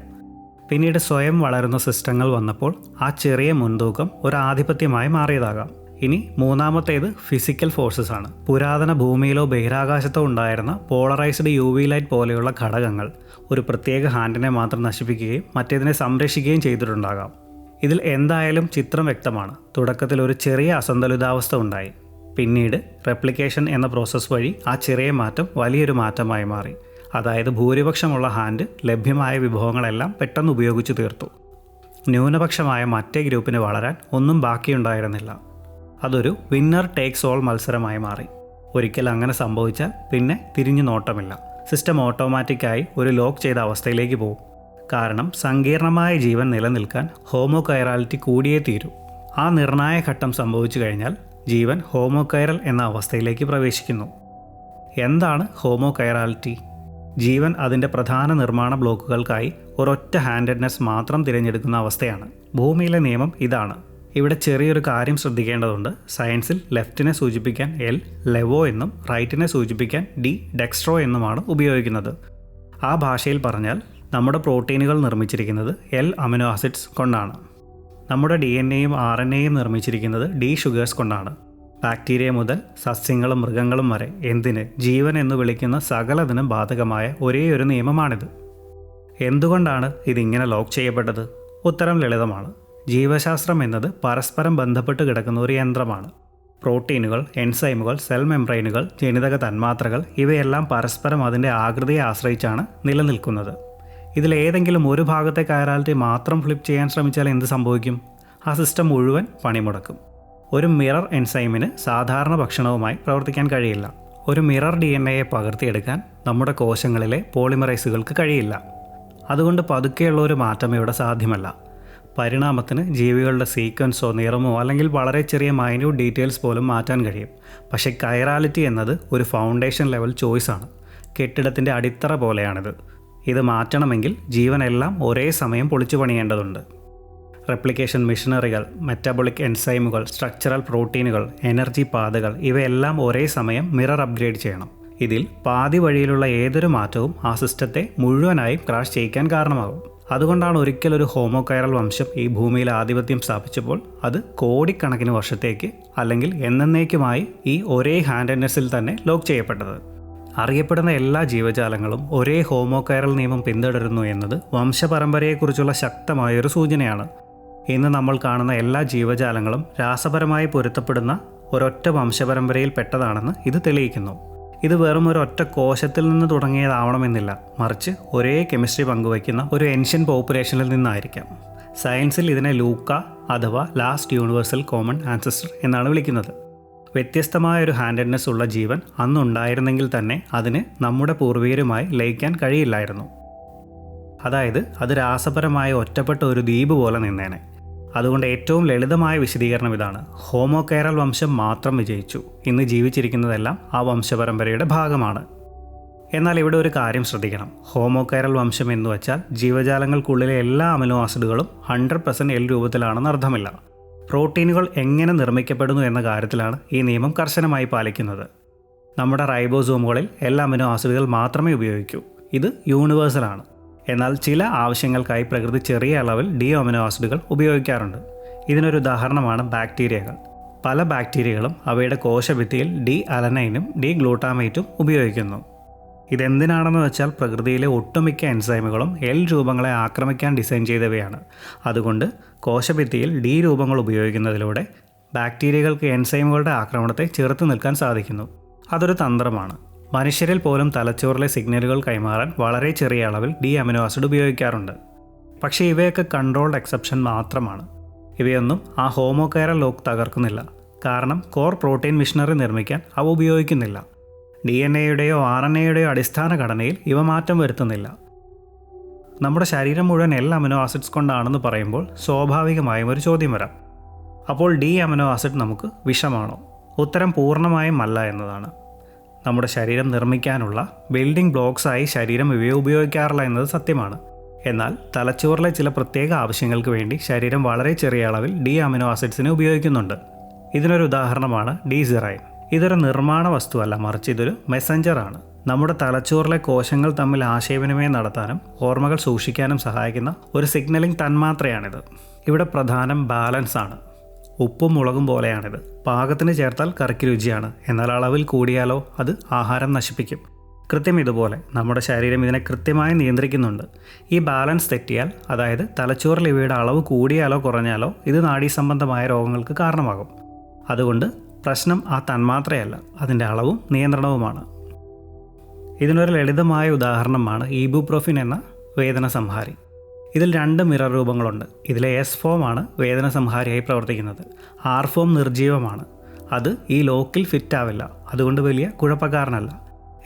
പിന്നീട് സ്വയം വളരുന്ന സിസ്റ്റങ്ങൾ വന്നപ്പോൾ ആ ചെറിയ മുൻതൂക്കം ഒരു ആധിപത്യമായി മാറിയതാകാം. ഇനി മൂന്നാമത്തേത് ഫിസിക്കൽ ഫോഴ്സസ് ആണ്. പുരാതന ഭൂമിയിലോ ബഹിരാകാശത്തോ ഉണ്ടായിരുന്ന പോളറൈസ്ഡ് UV ലൈറ്റ് പോലെയുള്ള ഘടകങ്ങൾ ഒരു പ്രത്യേക ഹാൻഡിനെ മാത്രം നശിപ്പിക്കുകയും മറ്റേതിനെ സംരക്ഷിക്കുകയും ചെയ്തിട്ടുണ്ടാകാം. ഇതിൽ എന്തായാലും ചിത്രം വ്യക്തമാണ്. തുടക്കത്തിൽ ഒരു ചെറിയ അസന്തുലിതാവസ്ഥ ഉണ്ടായി. പിന്നീട് റെപ്ലിക്കേഷൻ എന്ന പ്രോസസ്സ് വഴി ആ ചെറിയ മാറ്റം വലിയൊരു മാറ്റമായി മാറി. അതായത് ഭൂരിപക്ഷമുള്ള ഹാൻഡ് ലഭ്യമായ വിഭവങ്ങളെല്ലാം പെട്ടെന്ന് ഉപയോഗിച്ചു തീർത്തു. ന്യൂനപക്ഷമായ മറ്റേ ഗ്രൂപ്പിന് വളരാൻ ഒന്നും ബാക്കിയുണ്ടായിരുന്നില്ല. അതൊരു വിന്നർ ടേക്സ് ഓൾ മത്സരമായി മാറി. ഒരിക്കൽ അങ്ങനെ സംഭവിച്ചാൽ പിന്നെ തിരിഞ്ഞു നോട്ടമില്ല. സിസ്റ്റം ഓട്ടോമാറ്റിക്കായി ഒരു ലോക്ക് ചെയ്ത അവസ്ഥയിലേക്ക് പോകും. കാരണം സങ്കീർണമായ ജീവൻ നിലനിൽക്കാൻ ഹോമോകൈറാലിറ്റി കൂടിയേ തീരൂ. ആ നിർണായക ഘട്ടം സംഭവിച്ചു കഴിഞ്ഞാൽ ജീവൻ ഹോമോകൈറൽ എന്ന അവസ്ഥയിലേക്ക് പ്രവേശിക്കുന്നു. എന്താണ് ഹോമോകൈറാലിറ്റി? ജീവൻ അതിൻ്റെ പ്രധാന നിർമ്മാണ ബ്ലോക്കുകൾക്കായി ഒരൊറ്റ ഹാൻഡഡ്നെസ് മാത്രം തിരഞ്ഞെടുക്കുന്ന അവസ്ഥയാണ്. ഭൂമിയിലെ നിയമം ഇതാണ്. ഇവിടെ ചെറിയൊരു കാര്യം ശ്രദ്ധിക്കേണ്ടതുണ്ട്. സയൻസിൽ ലെഫ്റ്റിനെ സൂചിപ്പിക്കാൻ L ലെവോ എന്നും റൈറ്റിനെ സൂചിപ്പിക്കാൻ D ഡെക്സ്ട്രോ എന്നുമാണ് ഉപയോഗിക്കുന്നത്. ആ ഭാഷയിൽ പറഞ്ഞാൽ നമ്മുടെ പ്രോട്ടീനുകൾ നിർമ്മിച്ചിരിക്കുന്നത് L അമിനോ ആസിഡ്സ് കൊണ്ടാണ്. നമ്മുടെ DNA-യും RNA-യും നിർമ്മിച്ചിരിക്കുന്നത് D ഷുഗേഴ്സ് കൊണ്ടാണ്. ബാക്ടീരിയ മുതൽ സസ്യങ്ങളും മൃഗങ്ങളും വരെ എന്തിന് ജീവൻ എന്ന് വിളിക്കുന്ന സകലതിനും ബാധകമായ ഒരേ ഒരു നിയമമാണിത്. എന്തുകൊണ്ടാണ് ഇതിങ്ങനെ ലോക്ക് ചെയ്യപ്പെട്ടത്? ഉത്തരം ലളിതമാണ്. ജീവശാസ്ത്രം എന്നത് പരസ്പരം ബന്ധപ്പെട്ട് കിടക്കുന്ന ഒരു യന്ത്രമാണ്. പ്രോട്ടീനുകൾ, എൻസൈമുകൾ, സെൽ മെംബ്രെയിനുകൾ, ജനിതക തന്മാത്രകൾ ഇവയെല്ലാം പരസ്പരം അതിൻ്റെ ആകൃതിയെ ആശ്രയിച്ചാണ് നിലനിൽക്കുന്നത്. ഇതിലേതെങ്കിലും ഒരു ഭാഗത്തെ കൈറാലിറ്റി മാത്രം ഫ്ലിപ്പ് ചെയ്യാൻ ശ്രമിച്ചാൽ എന്ത് സംഭവിക്കും? ആ സിസ്റ്റം മുഴുവൻ പണിമുടക്കും. ഒരു മിറർ എൻസൈമിന് സാധാരണ ഭക്ഷണവുമായി പ്രവർത്തിക്കാൻ കഴിയില്ല. ഒരു മിറർ DNA പകർത്തിയെടുക്കാൻ നമ്മുടെ കോശങ്ങളിലെ പോളിമറൈസുകൾക്ക് കഴിയില്ല. അതുകൊണ്ട് പതുക്കെയുള്ള ഒരു മാറ്റം ഇവിടെ സാധ്യമല്ല. പരിണാമത്തിന് ജീവികളുടെ സീക്വൻസോ നിറമോ അല്ലെങ്കിൽ വളരെ ചെറിയ മൈന്യൂട്ട് ഡീറ്റെയിൽസ് പോലും മാറ്റാൻ കഴിയും. പക്ഷേ കൈറാലിറ്റി എന്നത് ഒരു ഫൗണ്ടേഷൻ ലെവൽ ചോയ്സാണ്. കെട്ടിടത്തിൻ്റെ അടിത്തറ പോലെയാണിത്. ഇത് മാറ്റണമെങ്കിൽ ജീവനെല്ലാം ഒരേ സമയം പൊളിച്ചു പണിയേണ്ടതുണ്ട്. റെപ്ലിക്കേഷൻ മെഷീനറികൾ, മെറ്റബോളിക് എൻസൈമുകൾ, സ്ട്രക്ചറൽ പ്രോട്ടീനുകൾ, എനർജി പാതകൾ ഇവയെല്ലാം ഒരേ സമയം മിറർ അപ്ഗ്രേഡ് ചെയ്യണം. ഇതിൽ പാതി വഴിയിലുള്ള ഏതൊരു മാറ്റവും ആ സിസ്റ്റത്തെ മുഴുവനായും ക്രാഷ് ചെയ്യിക്കാൻ കാരണമാകും. അതുകൊണ്ടാണ് ഒരിക്കലൊരു ഹോമോകൈറൽ വംശം ഈ ഭൂമിയിൽ ആധിപത്യം സ്ഥാപിച്ചപ്പോൾ അത് കോടിക്കണക്കിന് വർഷത്തേക്ക് അല്ലെങ്കിൽ എന്നേക്കുമായി ഈ ഒരേ ഹാൻഡഡ്നെസ്സിൽ തന്നെ ലോക്ക് ചെയ്യപ്പെട്ടത്. അറിയപ്പെടുന്ന എല്ലാ ജീവജാലങ്ങളും ഒരേ ഹോമോകൈറൽ നിയമം പിന്തുടരുന്നു എന്നത് വംശപരമ്പരയെക്കുറിച്ചുള്ള ശക്തമായൊരു സൂചനയാണ്. ഇന്ന് നമ്മൾ കാണുന്ന എല്ലാ ജീവജാലങ്ങളും രാസപരമായി പൊരുത്തപ്പെടുന്ന ഒരൊറ്റ വംശപരമ്പരയിൽ പെട്ടതാണെന്ന് ഇത് തെളിയിക്കുന്നു. ഇത് വെറും ഒരു ഒറ്റ കോശത്തിൽ നിന്ന് തുടങ്ങിയതാവണമെന്നില്ല, മറിച്ച് ഒരേ കെമിസ്ട്രി പങ്കുവയ്ക്കുന്ന ഒരു ഏൻഷ്യൻ പോപ്പുലേഷനിൽ നിന്നായിരിക്കാം. സയൻസിൽ ഇതിനെ ലൂക്ക അഥവാ ലാസ്റ്റ് യൂണിവേഴ്സൽ കോമൺ ആൻസസ്റ്റർ എന്നാണ് വിളിക്കുന്നത്. വ്യത്യസ്തമായ ഒരു ഹാൻഡഡ്നെസ് ഉള്ള ജീവൻ അന്നുണ്ടായിരുന്നെങ്കിൽ തന്നെ അതിന് നമ്മുടെ പൂർവികരുമായി ലയിക്കാൻ കഴിയില്ലായിരുന്നു. അതായത് അത് രാസപരമായ ഒറ്റപ്പെട്ട ഒരു ദ്വീപ് പോലെ നിന്നേനെ. അതുകൊണ്ട് ഏറ്റവും ലളിതമായ വിശദീകരണം ഇതാണ്: ഹോമോകൈറൽ വംശം മാത്രം വിജയിച്ചു. ഇന്ന് ജീവിച്ചിരിക്കുന്നതെല്ലാം ആ വംശപരമ്പരയുടെ ഭാഗമാണ്. എന്നാൽ ഇവിടെ ഒരു കാര്യം ശ്രദ്ധിക്കണം. ഹോമോകൈറൽ വംശം എന്ന് വെച്ചാൽ ജീവജാലങ്ങൾക്കുള്ളിലെ എല്ലാ അമിനോ ആസിഡുകളും 100% എൽ രൂപത്തിലാണെന്ന് അർത്ഥമില്ല. പ്രോട്ടീനുകൾ എങ്ങനെ നിർമ്മിക്കപ്പെടുന്നു എന്ന കാര്യത്തിലാണ് ഈ നിയമം കർശനമായി പാലിക്കുന്നത്. നമ്മുടെ റൈബോസോമുകളിൽ എല്ലാ അമിനോ ആസിഡുകൾ മാത്രമേ ഉപയോഗിക്കൂ. ഇത് യൂണിവേഴ്സലാണ്. എന്നാൽ ചില ആവശ്യങ്ങൾക്കായി പ്രകൃതി ചെറിയ അളവിൽ ഡി അമിനോ ആസിഡുകൾ ഉപയോഗിക്കാറുണ്ട്. ഇതിനൊരു ഉദാഹരണമാണ് ബാക്ടീരിയകൾ. പല ബാക്ടീരിയകളും അവയുടെ കോശഭിത്തിയിൽ ഡി അലനൈനും ഡി ഗ്ലൂട്ടാമേറ്റും ഉപയോഗിക്കുന്നു. ഇതെന്തിനാണെന്ന് വെച്ചാൽ പ്രകൃതിയിലെ ഒട്ടുമിക്ക എൻസൈമുകളും എൽ രൂപങ്ങളെ ആക്രമിക്കാൻ ഡിസൈൻ ചെയ്തവയാണ്. അതുകൊണ്ട് കോശഭിത്തിയിൽ ഡി രൂപങ്ങൾ ഉപയോഗിക്കുന്നതിലൂടെ ബാക്ടീരിയകൾക്ക് എൻസൈമുകളുടെ ആക്രമണത്തെ ചെറുത്ത് നിൽക്കാൻ സാധിക്കുന്നു. അതൊരു തന്ത്രമാണ്. മനുഷ്യരിൽ പോലും തലച്ചോറിലെ സിഗ്നലുകൾ കൈമാറാൻ വളരെ ചെറിയ അളവിൽ ഡി അമിനോ ആസിഡ് ഉപയോഗിക്കാറുണ്ട്. പക്ഷേ ഇവയൊക്കെ കൺട്രോൾഡ് എക്സെപ്ഷൻ മാത്രമാണ്. ഇവയൊന്നും ആ ഹോമോകൈറൽ ലോക്ക് തകർക്കുന്നില്ല. കാരണം കോർ പ്രോട്ടീൻ മെഷീനറി നിർമ്മിക്കാൻ അവ ഉപയോഗിക്കുന്നില്ല. DNA-യുടെയോ RNA-യുടെയോ അടിസ്ഥാന ഘടനയിൽ ഇവ മാറ്റം വരുത്തുന്നില്ല. നമ്മുടെ ശരീരം മുഴുവൻ എല്ലാ അമിനോ ആസിഡ്സ് കൊണ്ടാണെന്ന് പറയുമ്പോൾ സ്വാഭാവികമായും ഒരു ചോദ്യം വരാം: അപ്പോൾ ഡി അമിനോ ആസിഡ് നമുക്ക് വിഷമാണോ? ഉത്തരം പൂർണ്ണമായും അല്ല എന്നതാണ്. നമ്മുടെ ശരീരം നിർമ്മിക്കാനുള്ള ബിൽഡിംഗ് ബ്ലോക്സായി ശരീരം ഇവയെ ഉപയോഗിക്കാറില്ല എന്നത് സത്യമാണ്. എന്നാൽ തലച്ചോറിലെ ചില പ്രത്യേക ആവശ്യങ്ങൾക്ക് വേണ്ടി ശരീരം വളരെ ചെറിയ അളവിൽ ഡി അമിനോ ആസിഡ്സിനെ ഉപയോഗിക്കുന്നുണ്ട്. ഇതിനൊരു ഉദാഹരണമാണ് ഡീസിറൈൻ. ഇതൊരു നിർമ്മാണ വസ്തുവല്ല, മറിച്ച് ഇതൊരു മെസ്സഞ്ചറാണ്. നമ്മുടെ തലച്ചോറിലെ കോശങ്ങൾ തമ്മിൽ ആശയവിനിമയം നടത്താനും ഓർമ്മകൾ സൂക്ഷിക്കാനും സഹായിക്കുന്ന ഒരു സിഗ്നലിംഗ് തന്മാത്രയാണിത്. ഇവിടെ പ്രധാനം ബാലൻസ് ആണ്. ഉപ്പും മുളകും പോലെയാണിത്. പാകത്തിന് ചേർത്താൽ കറിക്ക് രുചിയാണ്, എന്നാൽ അളവിൽ കൂടിയാലോ അത് ആഹാരം നശിപ്പിക്കും. കൃത്യം ഇതുപോലെ നമ്മുടെ ശരീരം ഇതിനെ കൃത്യമായി നിയന്ത്രിക്കുന്നുണ്ട്. ഈ ബാലൻസ് തെറ്റിയാൽ, അതായത് തലച്ചോറിൽ ഇവയുടെ അളവ് കൂടിയാലോ കുറഞ്ഞാലോ, ഇത് നാഡീസംബന്ധമായ രോഗങ്ങൾക്ക് കാരണമാകും. അതുകൊണ്ട് പ്രശ്നം ആ തന്മാത്രയല്ല, അതിൻ്റെ അളവും നിയന്ത്രണവുമാണ്. ഇതിനൊരു ലളിതമായ ഉദാഹരണമാണ് ഇബുപ്രോഫിൻ എന്ന വേദന സംഹാരി. ഇതിൽ 2 മിറർ രൂപങ്ങളുണ്ട്. ഇതിലെ എസ് ഫോമാണ് വേദന സംഹാരിയായി പ്രവർത്തിക്കുന്നത്. ആർ ഫോം നിർജീവമാണ്. അത് ഈ ലോക്കിൽ ഫിറ്റ് ആവില്ല, അതുകൊണ്ട് വലിയ കുഴപ്പക്കാരനല്ല.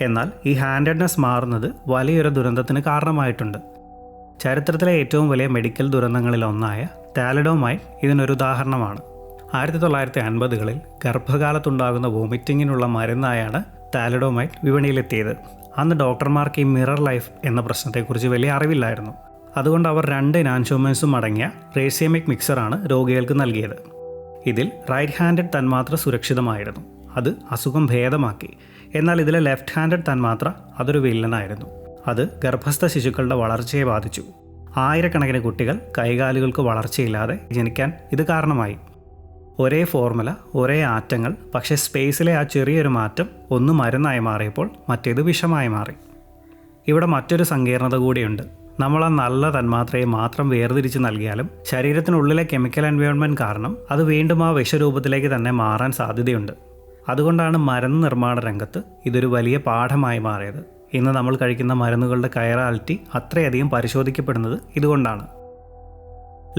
എന്നാൽ ഈ ഹാൻഡഡ്നെസ് മാറുന്നത് വലിയൊരു ദുരന്തത്തിന് കാരണമായിട്ടുണ്ട്. ചരിത്രത്തിലെ ഏറ്റവും വലിയ മെഡിക്കൽ ദുരന്തങ്ങളിലൊന്നായ താലിഡോമൈഡ് ഇതിനൊരു ഉദാഹരണമാണ്. 1950കളിൽ ഗർഭകാലത്തുണ്ടാകുന്ന വോമിറ്റിങ്ങിനുള്ള മരുന്നായാണ് താലിഡോമൈഡ് വിപണിയിലെത്തിയത്. അന്ന് ഡോക്ടർമാർക്ക് ഈ മിറർ ലൈഫ് എന്ന പ്രശ്നത്തെക്കുറിച്ച് വലിയ അറിവില്ലായിരുന്നു. അതുകൊണ്ട് അവർ 2 ഇനാൻഷോമേഴ്സും അടങ്ങിയ റേസിയമിക് മിക്സറാണ് രോഗികൾക്ക് നൽകിയത്. ഇതിൽ റൈറ്റ് ഹാൻഡഡ് തന്മാത്ര സുരക്ഷിതമായിരുന്നു. അത് അസുഖം ഭേദമാക്കി. എന്നാൽ ഇതിലെ ലെഫ്റ്റ് ഹാൻഡഡ് തന്മാത്ര അതൊരു വില്ലനായിരുന്നു. അത് ഗർഭസ്ഥ ശിശുക്കളുടെ വളർച്ചയെ ബാധിച്ചു. ആയിരക്കണക്കിന് കുട്ടികൾ കൈകാലുകൾക്ക് വളർച്ചയില്ലാതെ ജനിക്കാൻ ഇത് കാരണമായി. ഒരേ ഫോർമുല, ഒരേ ആറ്റങ്ങൾ, പക്ഷേ സ്പേസിലെ ആ ചെറിയൊരു മാറ്റം ഒന്ന് മരുന്നായി മാറിയപ്പോൾ മറ്റേത് വിഷമായി മാറി. ഇവിടെ മറ്റൊരു സങ്കീർണത കൂടിയുണ്ട്. നമ്മൾ ആ നല്ല തന്മാത്രയെ മാത്രം വേർതിരിച്ച് നൽകിയാലും ശരീരത്തിനുള്ളിലെ കെമിക്കൽ എൻവയോൺമെൻറ്റ് കാരണം അത് വീണ്ടും ആ വിഷരൂപത്തിലേക്ക് തന്നെ മാറാൻ സാധ്യതയുണ്ട്. അതുകൊണ്ടാണ് മരുന്ന് നിർമ്മാണ രംഗത്ത് ഇതൊരു വലിയ പാഠമായി മാറിയത്. ഇന്ന് നമ്മൾ കഴിക്കുന്ന മരുന്നുകളുടെ കൈറാലിറ്റി അത്രയധികം പരിശോധിക്കപ്പെടുന്നത് ഇതുകൊണ്ടാണ്.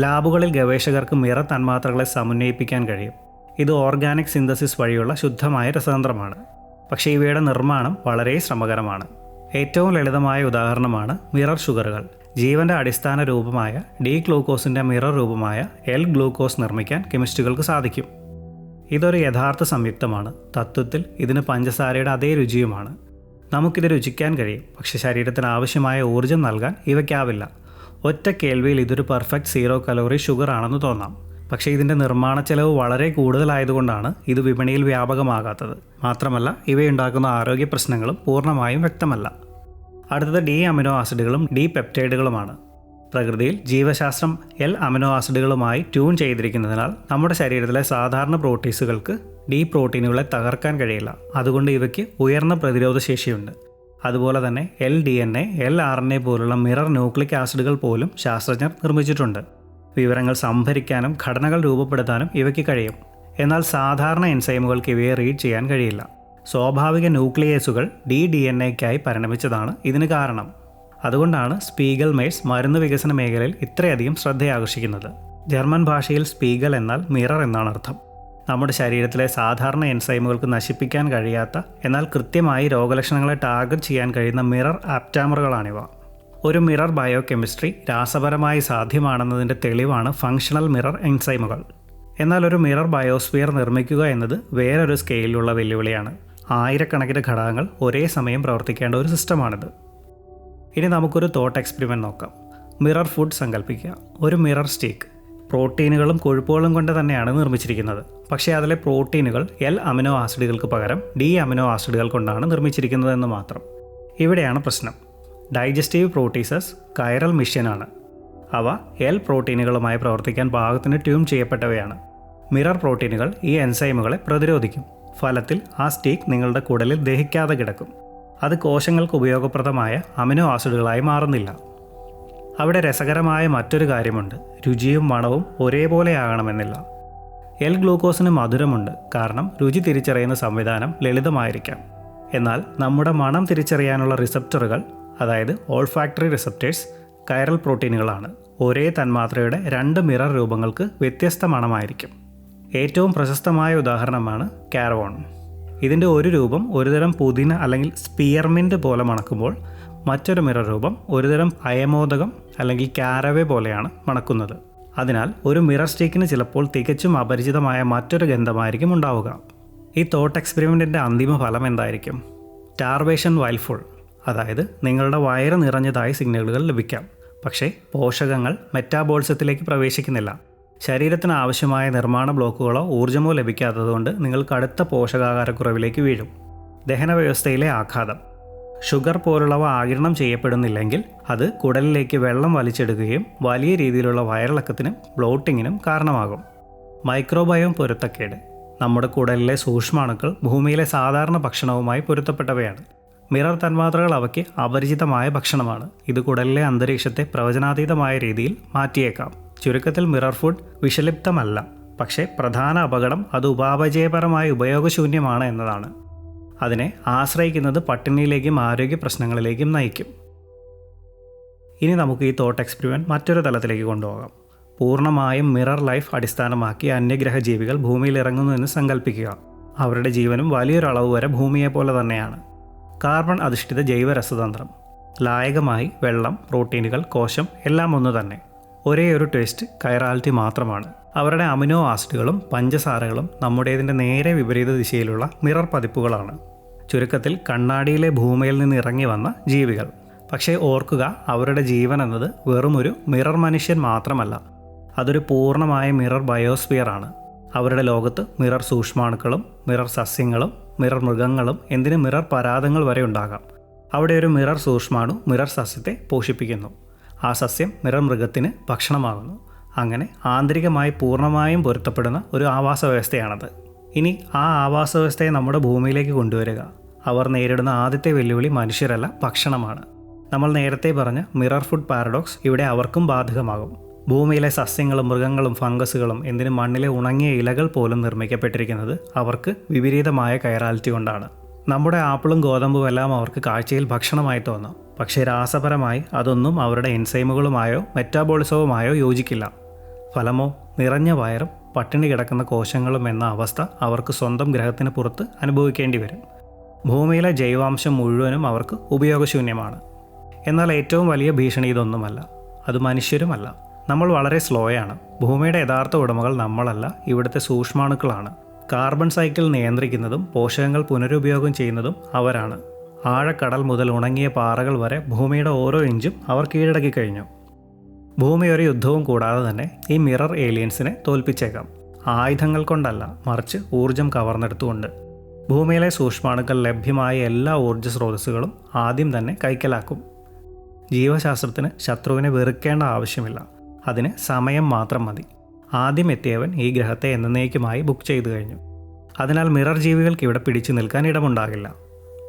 ലാബുകളിൽ ഗവേഷകർക്ക് മിറർ തന്മാത്രകളെ സമന്വയിപ്പിക്കാൻ കഴിയും. ഇത് ഓർഗാനിക് സിന്തസിസ് വഴിയുള്ള ശുദ്ധമായ രസതന്ത്രമാണ്. പക്ഷേ ഇവയുടെ നിർമ്മാണം വളരെ ശ്രമകരമാണ്. ഏറ്റവും ലളിതമായ ഉദാഹരണമാണ് മിറർ ഷുഗറുകൾ. ജീവൻ്റെ അടിസ്ഥാന രൂപമായ ഡി ഗ്ലൂക്കോസിൻ്റെ മിറർ രൂപമായ എൽ ഗ്ലൂക്കോസ് നിർമ്മിക്കാൻ കെമിസ്റ്റുകൾക്ക് സാധിക്കും. ഇതൊരു യഥാർത്ഥ സംയുക്തമാണ്. തത്വത്തിൽ ഇതിന് പഞ്ചസാരയുടെ അതേ രുചിയുമാണ്. നമുക്കിത് രുചിക്കാൻ കഴിയും, പക്ഷേ ശരീരത്തിന് ആവശ്യമായ ഊർജ്ജം നൽകാൻ ഇവയ്ക്കാവില്ല. ഒറ്റ കേൾവിയിൽ ഇതൊരു പെർഫെക്റ്റ് 0 കലോറി ഷുഗർ ആണെന്ന് തോന്നാം. പക്ഷേ ഇതിൻ്റെ നിർമ്മാണ ചെലവ് വളരെ കൂടുതലായതുകൊണ്ടാണ് ഇത് വിപണിയിൽ വ്യാപകമാകാത്തത്. മാത്രമല്ല ഇവയുണ്ടാക്കുന്ന ആരോഗ്യ പ്രശ്നങ്ങളും പൂർണ്ണമായും വ്യക്തമല്ല. അടുത്തത് ഡി അമിനോ ആസിഡുകളും ഡി പെപ്റ്റൈഡുകളുമാണ്. പ്രകൃതിയിൽ ജീവശാസ്ത്രം എൽ അമിനോ ആസിഡുകളുമായി ട്യൂൺ ചെയ്തിരിക്കുന്നതിനാൽ നമ്മുടെ ശരീരത്തിലെ സാധാരണ പ്രോട്ടീസുകൾക്ക് ഡി പ്രോട്ടീനുകളെ തകർക്കാൻ കഴിയില്ല. അതുകൊണ്ട് ഇവയ്ക്ക് ഉയർന്ന പ്രതിരോധ ശേഷിയുണ്ട്. അതുപോലെ തന്നെ LDNA, LRNA പോലുള്ള മിറർ ന്യൂക്ലിക് ആസിഡുകൾ പോലും ശാസ്ത്രജ്ഞർ നിർമ്മിച്ചിട്ടുണ്ട്. വിവരങ്ങൾ സംഭരിക്കാനും ഘടനകൾ രൂപപ്പെടുത്താനും ഇവയ്ക്ക് കഴിയും. എന്നാൽ സാധാരണ എൻസൈമുകൾക്ക് ഇവയെ റീഡ് ചെയ്യാൻ കഴിയില്ല. സ്വാഭാവിക ന്യൂക്ലിയേസുകൾ DNA-ക്കായി പരിണമിച്ചതാണ് ഇതിന് കാരണം. അതുകൊണ്ടാണ് സ്പീഗൽ മേഴ്സ് മരുന്ന് വികസന മേഖലയിൽ ഇത്രയധികം ശ്രദ്ധയാകർഷിക്കുന്നത്. ജർമ്മൻ ഭാഷയിൽ സ്പീഗൽ എന്നാൽ മിറർ എന്നാണ് അർത്ഥം. നമ്മുടെ ശരീരത്തിലെ സാധാരണ എൻസൈമുകൾക്ക് നശിപ്പിക്കാൻ കഴിയാത്ത എന്നാൽ കൃത്യമായി രോഗലക്ഷണങ്ങളെ ടാർഗറ്റ് ചെയ്യാൻ കഴിയുന്ന മിറർ ആപ്റ്റാമറുകളാണിവ. ഒരു മിറർ ബയോകെമിസ്ട്രി രാസപരമായി സാധ്യമാണെന്നതിൻ്റെ തെളിവാണ് ഫങ്ഷണൽ മിറർ എൻസൈമുകൾ. എന്നാൽ ഒരു മിറർ ബയോസ്ഫിയർ നിർമ്മിക്കുക എന്നത് വേറൊരു സ്കെയിലുള്ള വെല്ലുവിളിയാണ്. ആയിരക്കണക്കിന് ഘടകങ്ങൾ ഒരേ സമയം പ്രവർത്തിക്കേണ്ട ഒരു സിസ്റ്റമാണിത്. ഇനി നമുക്കൊരു തോട്ട് എക്സ്പെരിമെൻറ്റ് നോക്കാം. മിറർ ഫുഡ് സങ്കല്പിക്കുക. ഒരു മിറർ സ്റ്റീക്ക് പ്രോട്ടീനുകളും കൊഴുപ്പുകളും കൊണ്ട് തന്നെയാണ് നിർമ്മിച്ചിരിക്കുന്നത്. പക്ഷേ അതിലെ പ്രോട്ടീനുകൾ L അമിനോ ആസിഡുകൾക്ക് പകരം D അമിനോ ആസിഡുകൾ കൊണ്ടാണ് നിർമ്മിച്ചിരിക്കുന്നതെന്ന് മാത്രം. ഇവിടെയാണ് പ്രശ്നം. ഡൈജസ്റ്റീവ് പ്രോട്ടീസസ് കൈറൽ മിഷ്യനാണ്. അവ L പ്രോട്ടീനുകളുമായി പ്രവർത്തിക്കാൻ പാകത്തിന് ട്യൂൺ ചെയ്യപ്പെട്ടവയാണ്. മിറർ പ്രോട്ടീനുകൾ ഈ എൻസൈമുകളെ പ്രതിരോധിക്കും. ഫലത്തിൽ ആ സ്റ്റീക്ക് നിങ്ങളുടെ കുടലിൽ ദഹിക്കാതെ കിടക്കും. അത് കോശങ്ങൾക്ക് ഉപയോഗപ്രദമായ അമിനോ ആസിഡുകളായി മാറുന്നില്ല. അവിടെ രസകരമായ മറ്റൊരു കാര്യമുണ്ട്. രുചിയും മണവും ഒരേപോലെയാകണമെന്നില്ല. L ഗ്ലൂക്കോസിന് മധുരമുണ്ട്, കാരണം രുചി തിരിച്ചറിയുന്ന സംവിധാനം ലളിതമായിരിക്കാം. എന്നാൽ നമ്മുടെ മണം തിരിച്ചറിയാനുള്ള റിസപ്റ്ററുകൾ, അതായത് ഓൾഫാക്ടറി റിസപ്റ്റേഴ്സ്, കൈറൽ പ്രോട്ടീനുകളാണ്. ഒരേ തന്മാത്രയുടെ 2 മിറർ രൂപങ്ങൾക്ക് വ്യത്യസ്ത മണമായിരിക്കും. ഏറ്റവും പ്രശസ്തമായ ഉദാഹരണമാണ് കാരവോൺ. ഇതിൻ്റെ ഒരു രൂപം ഒരുതരം പുതിന അല്ലെങ്കിൽ സ്പിയർമിൻ്റ് പോലെ മണക്കുമ്പോൾ മറ്റൊരു മിറർ രൂപം ഒരുതരം അയമോദകം അല്ലെങ്കിൽ കാരവേ പോലെയാണ് മണക്കുന്നത്. അതിനാൽ ഒരു മിറർ സ്റ്റീക്കിന് ചിലപ്പോൾ തികച്ചും അപരിചിതമായ മറ്റൊരു ഗന്ധമായിരിക്കും ഉണ്ടാവുക. ഈ തോട്ട് എക്സ്പെരിമെൻറ്റിൻ്റെ അന്തിമ ഫലം എന്തായിരിക്കും? ടാർവേഷൻ വൈൽ ഫുൾ, അതായത് നിങ്ങളുടെ വയറ് നിറഞ്ഞതായി സിഗ്നലുകൾ ലഭിക്കാം, പക്ഷേ പോഷകങ്ങൾ മെറ്റാബോളിസത്തിലേക്ക് പ്രവേശിക്കുന്നില്ല. ശരീരത്തിന് ആവശ്യമായ നിർമ്മാണ ബ്ലോക്കുകളോ ഊർജ്ജമോ ലഭിക്കാത്തതുകൊണ്ട് നിങ്ങൾ കടുത്ത പോഷകാഹാരക്കുറവിലേക്ക് വീഴും. ദഹന വ്യവസ്ഥയിലെ ആഘാതം. ഷുഗർ പോലുള്ളവ ആഗിരണം ചെയ്യപ്പെടുന്നില്ലെങ്കിൽ അത് കുടലിലേക്ക് വെള്ളം വലിച്ചെടുക്കുകയും വലിയ രീതിയിലുള്ള വയറിളക്കത്തിനും ബ്ലോട്ടിങ്ങിനും കാരണമാകും. മൈക്രോബയോം പൊരുത്തക്കേട്. നമ്മുടെ കുടലിലെ സൂക്ഷ്മാണുക്കൾ ഭൂമിയിലെ സാധാരണ ഭക്ഷണവുമായി പൊരുത്തപ്പെട്ടവയാണ്. മിറർ തന്മാത്രകൾ അവയ്ക്ക് അപരിചിതമായ ഭക്ഷണമാണ്. ഇത് കുടലിലെ അന്തരീക്ഷത്തെ പ്രവചനാതീതമായ രീതിയിൽ മാറ്റിയേക്കാം. ചുരുക്കത്തിൽ മിറർ ഫുഡ് വിഷലിപ്തമല്ല, പക്ഷേ പ്രധാന അപകടം അത് ഉപാപചയപരമായി ഉപയോഗശൂന്യമാണ് എന്നതാണ്. അതിനെ ആശ്രയിക്കുന്നത് പട്ടിണിയിലേക്കും ആരോഗ്യ പ്രശ്നങ്ങളിലേക്കും നയിക്കും. ഇനി നമുക്ക് ഈ തോട്ട് എക്സ്പെരിമെൻറ്റ് മറ്റൊരു തലത്തിലേക്ക് കൊണ്ടുപോകാം. പൂർണ്ണമായും മിറർ ലൈഫ് അടിസ്ഥാനമാക്കി അന്യഗ്രഹ ജീവികൾ ഭൂമിയിൽ ഇറങ്ങുന്നു എന്ന് സങ്കല്പിക്കുക. അവരുടെ ജീവനും വലിയൊരളവ് വരെ ഭൂമിയെപ്പോലെ തന്നെയാണ്. കാർബൺ അധിഷ്ഠിത ജൈവരസതന്ത്രം. ലായകമായി വെള്ളം, പ്രോട്ടീനുകൾ, കോശം എല്ലാം ഒന്ന് തന്നെ. ഒരേ ഒരു ട്വിസ്റ്റ് കൈറാലിറ്റി മാത്രമാണ്. അവരുടെ അമിനോ ആസിഡുകളും പഞ്ചസാരകളും നമ്മുടേതിൻ്റെ നേരെ വിപരീത ദിശയിലുള്ള മിറർ പതിപ്പുകളാണ്. ചുരുക്കത്തിൽ കണ്ണാടിയിലെ ഭൂമിയിൽ നിന്ന് ഇറങ്ങി വന്ന ജീവികൾ. പക്ഷേ ഓർക്കുക, അവരുടെ ജീവൻ എന്നത് വെറുമൊരു മിറർ മനുഷ്യൻ മാത്രമല്ല, അതൊരു പൂർണ്ണമായ മിറർ ബയോസ്ഫിയർ ആണ്. അവരുടെ ലോകത്ത് മിറർ സൂക്ഷ്മാണുക്കളും മിറർ സസ്യങ്ങളും മിറർ മൃഗങ്ങളും എന്തിന് മിറർ പരാതങ്ങൾ വരെ ഉണ്ടാകാം. അവിടെ ഒരു മിറർ സൂക്ഷ്മാണു മിറർ സസ്യത്തെ പോഷിപ്പിക്കുന്നു. ആ സസ്യം മിറർ മൃഗത്തിന് ഭക്ഷണമാകുന്നു. അങ്ങനെ ആന്തരികമായി പൂർണ്ണമായും പൊരുത്തപ്പെടുന്ന ഒരു ആവാസ വ്യവസ്ഥയാണത്. ഇനി ആ ആവാസ വ്യവസ്ഥയെ നമ്മുടെ ഭൂമിയിലേക്ക് കൊണ്ടുവരിക. അവർ നേരിടുന്ന ആദ്യത്തെ വെല്ലുവിളി മനുഷ്യരല്ല, ഭക്ഷണമാണ്. നമ്മൾ നേരത്തെ പറഞ്ഞ മിറർ ഫുഡ് പാരഡോക്സ് ഇവിടെ അവർക്കും ബാധകമാകും. ഭൂമിയിലെ സസ്യങ്ങളും മൃഗങ്ങളും ഫംഗസുകളും എന്തിനും മണ്ണിലെ ഉണങ്ങിയ ഇലകൾ പോലും നിർമ്മിക്കപ്പെട്ടിരിക്കുന്നത് അവർക്ക് വിപരീതമായ കൈറാലിറ്റി കൊണ്ടാണ്. നമ്മുടെ ആപ്പിളും ഗോതമ്പും എല്ലാം അവർക്ക് കാഴ്ചയിൽ ഭക്ഷണമായി തോന്നാം. പക്ഷേ രാസപരമായി അതൊന്നും അവരുടെ എൻസൈമുകളുമായോ മെറ്റാബോളിസവുമായോ യോജിക്കില്ല. ഫലമോ നിറഞ്ഞ വയറും പട്ടിണി കിടക്കുന്ന കോശങ്ങളും എന്ന അവസ്ഥ അവർക്ക് സ്വന്തം ഗ്രഹത്തിന് പുറത്ത് അനുഭവിക്കേണ്ടി വരും. ഭൂമിയിലെ ജൈവാംശം മുഴുവനും അവർക്ക് ഉപയോഗശൂന്യമാണ്. എന്നാൽ ഏറ്റവും വലിയ ഭീഷണി ഇതൊന്നുമല്ല, അത് മനുഷ്യരുമല്ല. നമ്മൾ വളരെ സ്ലോയാണ്. ഭൂമിയുടെ യഥാർത്ഥ ഉടമകൾ നമ്മളല്ല, ഇവിടുത്തെ സൂക്ഷ്മാണുക്കളാണ്. കാർബൺ സൈക്കിൾ നിയന്ത്രിക്കുന്നതും പോഷകങ്ങൾ പുനരുപയോഗം ചെയ്യുന്നതും അവരാണ്. ആഴക്കടൽ മുതൽ ഉണങ്ങിയ പാറകൾ വരെ ഭൂമിയുടെ ഓരോ ഇഞ്ചും അവർ കീഴടക്കി കഴിഞ്ഞു. ഭൂമി ഒരു യുദ്ധവും കൂടാതെ തന്നെ ഈ മിറർ ഏലിയൻസിനെ തോൽപ്പിച്ചേക്കാം. ആയുധങ്ങൾ കൊണ്ടല്ല, മറിച്ച് ഊർജം കവർന്നെടുത്തുകൊണ്ട്. ഭൂമിയിലെ സൂക്ഷ്മാണുക്കൾ ലഭ്യമായ എല്ലാ ഊർജ്ജ സ്രോതസ്സുകളും ആദ്യം തന്നെ കൈക്കലാക്കും. ജീവശാസ്ത്രത്തിന് ശത്രുവിനെ വെറുക്കേണ്ട ആവശ്യമില്ല, അതിന് സമയം മാത്രം മതി. ആദ്യം എത്തിയവൻ ഈ ഗ്രഹത്തെ എന്നേക്കുമായി ബുക്ക് ചെയ്തു കഴിഞ്ഞു. അതിനാൽ മിറർ ജീവികൾക്ക് ഇവിടെ പിടിച്ചു നിൽക്കാൻ ഇടമുണ്ടാകില്ല.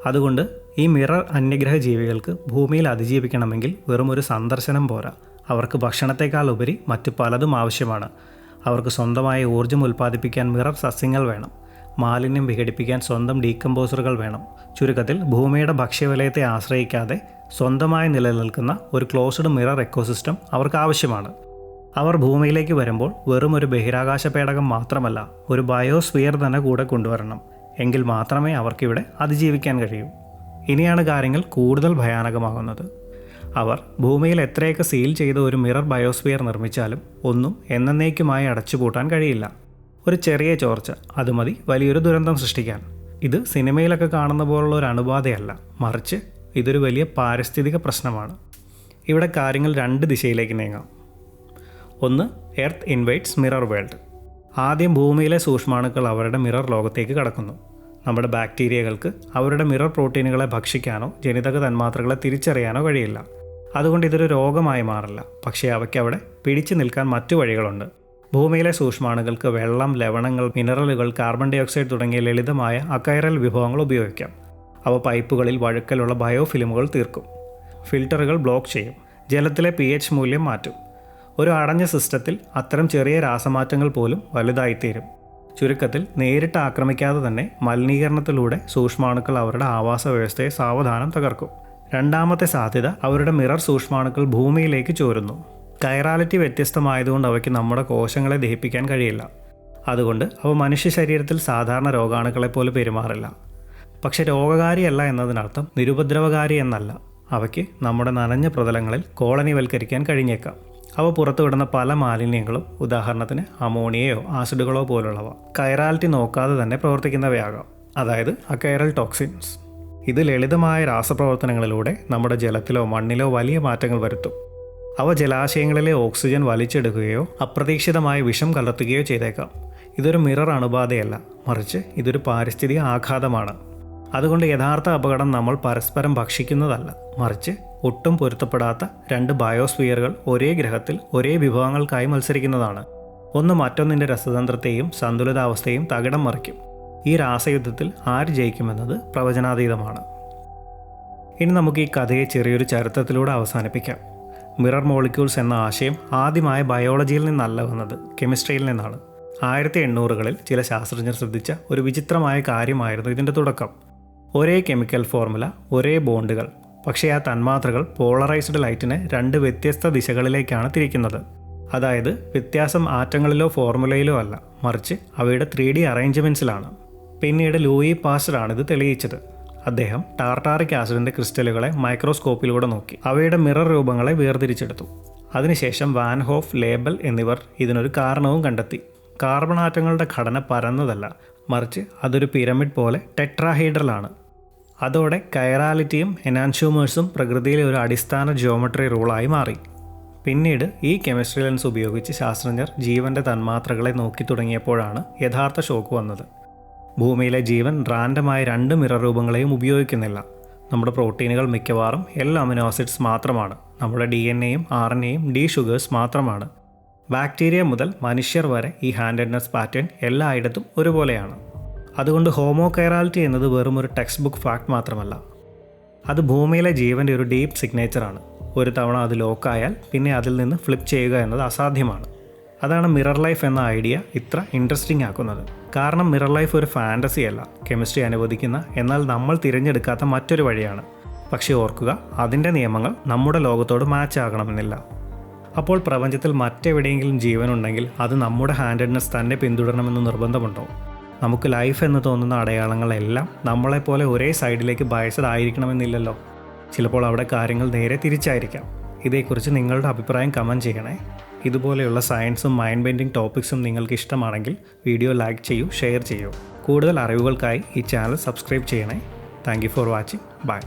അതുകൊണ്ട് ഈ മിറർ അന്യഗ്രഹ ജീവികൾക്ക് ഭൂമിയിൽ അതിജീവിക്കണമെങ്കിൽ വെറും ഒരു സന്ദർശനം പോരാ. അവർക്ക് ഭക്ഷണത്തെക്കാൾ ഉപരി മറ്റു പലതും ആവശ്യമാണ്. അവർക്ക് സ്വന്തമായി ഊർജ്ജം ഉൽപ്പാദിപ്പിക്കാൻ മിറർ സസ്യങ്ങൾ വേണം. മാലിന്യം വിഘടിപ്പിക്കാൻ സ്വന്തം ഡീകമ്പോസറുകൾ വേണം. ചുരുക്കത്തിൽ ഭൂമിയുടെ ഭക്ഷ്യവലയത്തെ ആശ്രയിക്കാതെ സ്വന്തമായി നിലനിൽക്കുന്ന ഒരു ക്ലോസ്ഡ് മിറർ എക്കോസിസ്റ്റം അവർക്ക് ആവശ്യമാണ്. അവർ ഭൂമിയിലേക്ക് വരുമ്പോൾ വെറും ഒരു ബഹിരാകാശ പേടകം മാത്രമല്ല, ഒരു ബയോസ്ഫിയർ തന്നെ കൂടെ കൊണ്ടുവരണം. എങ്കിൽ മാത്രമേ അവർക്കിവിടെ അതിജീവിക്കാൻ കഴിയൂ. ഇനിയാണ് കാര്യങ്ങൾ കൂടുതൽ ഭയാനകമാകുന്നത്. അവർ ഭൂമിയിൽ എത്രയൊക്കെ സീൽ ചെയ്ത ഒരു മിറർ ബയോസ്ഫിയർ നിർമ്മിച്ചാലും ഒന്നും എന്നേക്കുമായി അടച്ചുപൂട്ടാൻ കഴിയില്ല. ഒരു ചെറിയ ചോർച്ച, അത് മതി വലിയൊരു ദുരന്തം സൃഷ്ടിക്കാൻ. ഇത് സിനിമയിലൊക്കെ കാണുന്ന പോലുള്ള ഒരു അണുബാധയല്ല, മറിച്ച് ഇതൊരു വലിയ പാരിസ്ഥിതിക പ്രശ്നമാണ്. ഇവിടെ കാര്യങ്ങൾ രണ്ട് ദിശയിലേക്ക് നീങ്ങാം. ഒന്ന്, എർത്ത് ഇൻവൈറ്റ്സ് മിറർ വേൾഡ്. ആദ്യം ഭൂമിയിലെ സൂക്ഷ്മാണുക്കൾ അവരുടെ മിറർ ലോകത്തേക്ക് കടക്കുന്നു. നമ്മുടെ ബാക്ടീരിയകൾക്ക് അവരുടെ മിറർ പ്രോട്ടീനുകളെ ഭക്ഷിക്കാനോ ജനിതക തന്മാത്രകളെ തിരിച്ചറിയാനോ കഴിയില്ല. അതുകൊണ്ട് ഇതൊരു രോഗമായി മാറില്ല. പക്ഷേ അവയ്ക്ക് അവിടെ പിടിച്ചു നിൽക്കാൻ മറ്റു വഴികളുണ്ട്. ഭൂമിയിലെ സൂക്ഷ്മാണുകൾക്ക് വെള്ളം, ലവണങ്ങൾ, മിനറലുകൾ, കാർബൺ ഡൈ ഓക്സൈഡ് തുടങ്ങിയ ലളിതമായ അക്കൈറൽ വിഭവങ്ങൾ ഉപയോഗിക്കാം. അവ പൈപ്പുകളിൽ വഴുക്കലുള്ള ബയോഫിലിമുകൾ തീർക്കും. ഫിൽട്ടറുകൾ ബ്ലോക്ക് ചെയ്യും. ജലത്തിലെ pH മൂല്യം മാറ്റും. ഒരു അടഞ്ഞ സിസ്റ്റത്തിൽ അത്തരം ചെറിയ രാസമാറ്റങ്ങൾ പോലും വലുതായിത്തീരും. ചുരുക്കത്തിൽ നേരിട്ട് ആക്രമിക്കാതെ തന്നെ മലിനീകരണത്തിലൂടെ സൂക്ഷ്മാണുക്കൾ അവരുടെ ആവാസ വ്യവസ്ഥയെ സാവധാനം തകർക്കും. രണ്ടാമത്തെ സാധ്യത, അവരുടെ മിറർ സൂക്ഷ്മാണുക്കൾ ഭൂമിയിലേക്ക് ചോരുന്നു. കൈറാലിറ്റി വ്യത്യസ്തമായതുകൊണ്ട് അവയ്ക്ക് നമ്മുടെ കോശങ്ങളെ ദഹിപ്പിക്കാൻ കഴിയില്ല. അതുകൊണ്ട് അവ മനുഷ്യ ശരീരത്തിൽ സാധാരണ രോഗാണുക്കളെപ്പോലെ പെരുമാറില്ല. പക്ഷെ രോഗകാരിയല്ല എന്നതിനർത്ഥം നിരുപദ്രവകാരി എന്നല്ല. അവയ്ക്ക് നമ്മുടെ നനഞ്ഞ പ്രതലങ്ങളിൽ കോളനിവൽക്കരിക്കാൻ കഴിഞ്ഞേക്കാം. അവ പുറത്തുവിടുന്ന പല മാലിന്യങ്ങളും, ഉദാഹരണത്തിന് അമോണിയയോ ആസിഡുകളോ പോലുള്ളവ, കൈറാലിറ്റി നോക്കാതെ തന്നെ പ്രവർത്തിക്കുന്നവയാകാം. അതായത് അക്കൈറൽ ടോക്സിൻസ്. ഇത് ലളിതമായ രാസപ്രവർത്തനങ്ങളിലൂടെ നമ്മുടെ ജലത്തിലോ മണ്ണിലോ വലിയ മാറ്റങ്ങൾ വരുത്തും. അവ ജലാശയങ്ങളിലെ ഓക്സിജൻ വലിച്ചെടുക്കുകയോ അപ്രതീക്ഷിതമായ വിഷം കലർത്തുകയോ ചെയ്തേക്കാം. ഇതൊരു മിറർ അണുബാധയല്ല, മറിച്ച് ഇതൊരു പാരിസ്ഥിതിക ആഘാതമാണ്. അതുകൊണ്ട് യഥാർത്ഥ അപകടം നമ്മൾ പരസ്പരം ഭക്ഷിക്കുന്നതല്ല, മറിച്ച് ഒട്ടും പൊരുത്തപ്പെടാത്ത രണ്ട് ബയോസ്ഫിയറുകൾ ഒരേ ഗ്രഹത്തിൽ ഒരേ വിഭവങ്ങൾക്കായി മത്സരിക്കുന്നതാണ്. ഒന്ന് മറ്റൊന്നിൻ്റെ രസതന്ത്രത്തെയും സന്തുലിതാവസ്ഥയും തകിടം മറിക്കും. ഈ രാസയുദ്ധത്തിൽ ആര് ജയിക്കുമെന്നത് പ്രവചനാതീതമാണ്. ഇനി നമുക്ക് ഈ കഥയെ ചെറിയൊരു ചരിത്രത്തിലൂടെ അവസാനിപ്പിക്കാം. മിറർ മോളിക്യൂൾസ് എന്ന ആശയം ആദ്യമായ ബയോളജിയിൽ നിന്നല്ല വന്നത്, കെമിസ്ട്രിയിൽ നിന്നാണ്. 1800കളിൽ ചില ശാസ്ത്രജ്ഞർ ശ്രദ്ധിച്ച ഒരു വിചിത്രമായ കാര്യമായിരുന്നു ഇതിൻ്റെ തുടക്കം. ഒരേ കെമിക്കൽ ഫോർമുല, ഒരേ ബോണ്ടുകൾ, പക്ഷേ ആ തന്മാത്രകൾ പോളറൈസ്ഡ് ലൈറ്റിനെ രണ്ട് വ്യത്യസ്ത ദിശകളിലേക്കാണ് തിരിക്കുന്നത്. അതായത് വ്യത്യാസം ആറ്റങ്ങളിലോ ഫോർമുലയിലോ അല്ല, മറിച്ച് അവയുടെ 3D അറേഞ്ച്മെൻറ്റ്സിലാണ്. പിന്നീട് ലൂയി പാസ്റ്ററാണ് ഇത് തെളിയിച്ചത്. അദ്ദേഹം ടാർട്ടാറിക് ആസിഡിൻ്റെ ക്രിസ്റ്റലുകളെ മൈക്രോസ്കോപ്പിലൂടെ നോക്കി അവയുടെ മിറർ രൂപങ്ങളെ വേർതിരിച്ചെടുത്തു. അതിനുശേഷം വാൻ ഹോഫ്, ലേബൽ എന്നിവർ ഇതിനൊരു കാരണവും കണ്ടെത്തി. കാർബൺ ആറ്റങ്ങളുടെ ഘടന പരന്നതല്ല, മറിച്ച് അതൊരു പിരമിഡ് പോലെ ടെട്രാഹീഡ്രലാണ്. അതോടെ കൈറാലിറ്റിയും എനാൻഷ്യൂമേഴ്സും പ്രകൃതിയിലെ ഒരു അടിസ്ഥാന ജിയോമെട്രി റൂളായി മാറി. പിന്നീട് ഈ കെമിസ്ട്രി ലെൻസ് ഉപയോഗിച്ച് ശാസ്ത്രജ്ഞർ ജീവൻ്റെ തന്മാത്രകളെ നോക്കി തുടങ്ങിയപ്പോഴാണ് യഥാർത്ഥ ഷോക്ക് വന്നത്. ഭൂമിയിലെ ജീവൻ റാൻഡമായ രണ്ട് മിറർ രൂപങ്ങളെയും ഉപയോഗിക്കുന്നില്ല. നമ്മുടെ പ്രോട്ടീനുകൾ മിക്കവാറും അമിനോ ആസിഡ്സ് മാത്രമാണ്. നമ്മുടെ DNA-യും RNA-യും ഡി ഷുഗേഴ്സ് മാത്രമാണ്. ബാക്ടീരിയ മുതൽ മനുഷ്യർ വരെ ഈ ഹാൻഡഡ്നെസ് പാറ്റേൺ എല്ലായിടത്തും ഒരുപോലെയാണ്. അതുകൊണ്ട് ഹോമോ കൈറാലിറ്റി എന്നത് വെറും ഒരു ടെക്സ്റ്റ് ബുക്ക് ഫാക്ട് മാത്രമല്ല, അത് ഭൂമിയിലെ ജീവൻ്റെ ഒരു ഡീപ്പ് സിഗ്നേച്ചറാണ്. ഒരു തവണ അത് ലോക്കായാൽ പിന്നെ അതിൽ നിന്ന് ഫ്ലിപ്പ് ചെയ്യുക എന്നത് അസാധ്യമാണ്. അതാണ് മിറർ ലൈഫ് എന്ന ഐഡിയ ഇത്ര ഇൻട്രസ്റ്റിംഗ് ആക്കുന്നത്. കാരണം മിറർ ലൈഫ് ഒരു ഫാൻറ്റസി അല്ല, കെമിസ്ട്രി അനുവദിക്കുന്ന എന്നാൽ നമ്മൾ തിരഞ്ഞെടുക്കാത്ത മറ്റൊരു വഴിയാണ്. പക്ഷേ ഓർക്കുക, അതിൻ്റെ നിയമങ്ങൾ നമ്മുടെ ലോകത്തോട് മാച്ച് ആകണമെന്നില്ല. അപ്പോൾ പ്രപഞ്ചത്തിൽ മറ്റെവിടെയെങ്കിലും ജീവനുണ്ടെങ്കിൽ അത് നമ്മുടെ ഹാൻഡഡ്നെസ് തന്നെ പിന്തുടരണമെന്ന് നിർബന്ധമുണ്ടോ? നമുക്ക് ലൈഫ് എന്ന് തോന്നുന്ന അടയാളങ്ങളെല്ലാം നമ്മളെപ്പോലെ ഒരേ സൈഡിലേക്ക് ബയസ്ഡ് ആയിരിക്കണമെന്നില്ലല്ലോ. ചിലപ്പോൾ അവിടെ കാര്യങ്ങൾ നേരെ തിരിച്ചായിരിക്കാം. ഇതേക്കുറിച്ച് നിങ്ങളുടെ അഭിപ്രായം കമൻറ്റ് ചെയ്യണേ. ഇതുപോലെയുള്ള സയൻസും മൈൻഡ് ബെൻഡിങ് ടോപ്പിക്സും നിങ്ങൾക്ക് ഇഷ്ടമാണെങ്കിൽ വീഡിയോ ലൈക്ക് ചെയ്യൂ, ഷെയർ ചെയ്യൂ. കൂടുതൽ അറിവുകൾക്കായി ഈ ചാനൽ സബ്സ്ക്രൈബ് ചെയ്യണേ. Thank you for watching. By.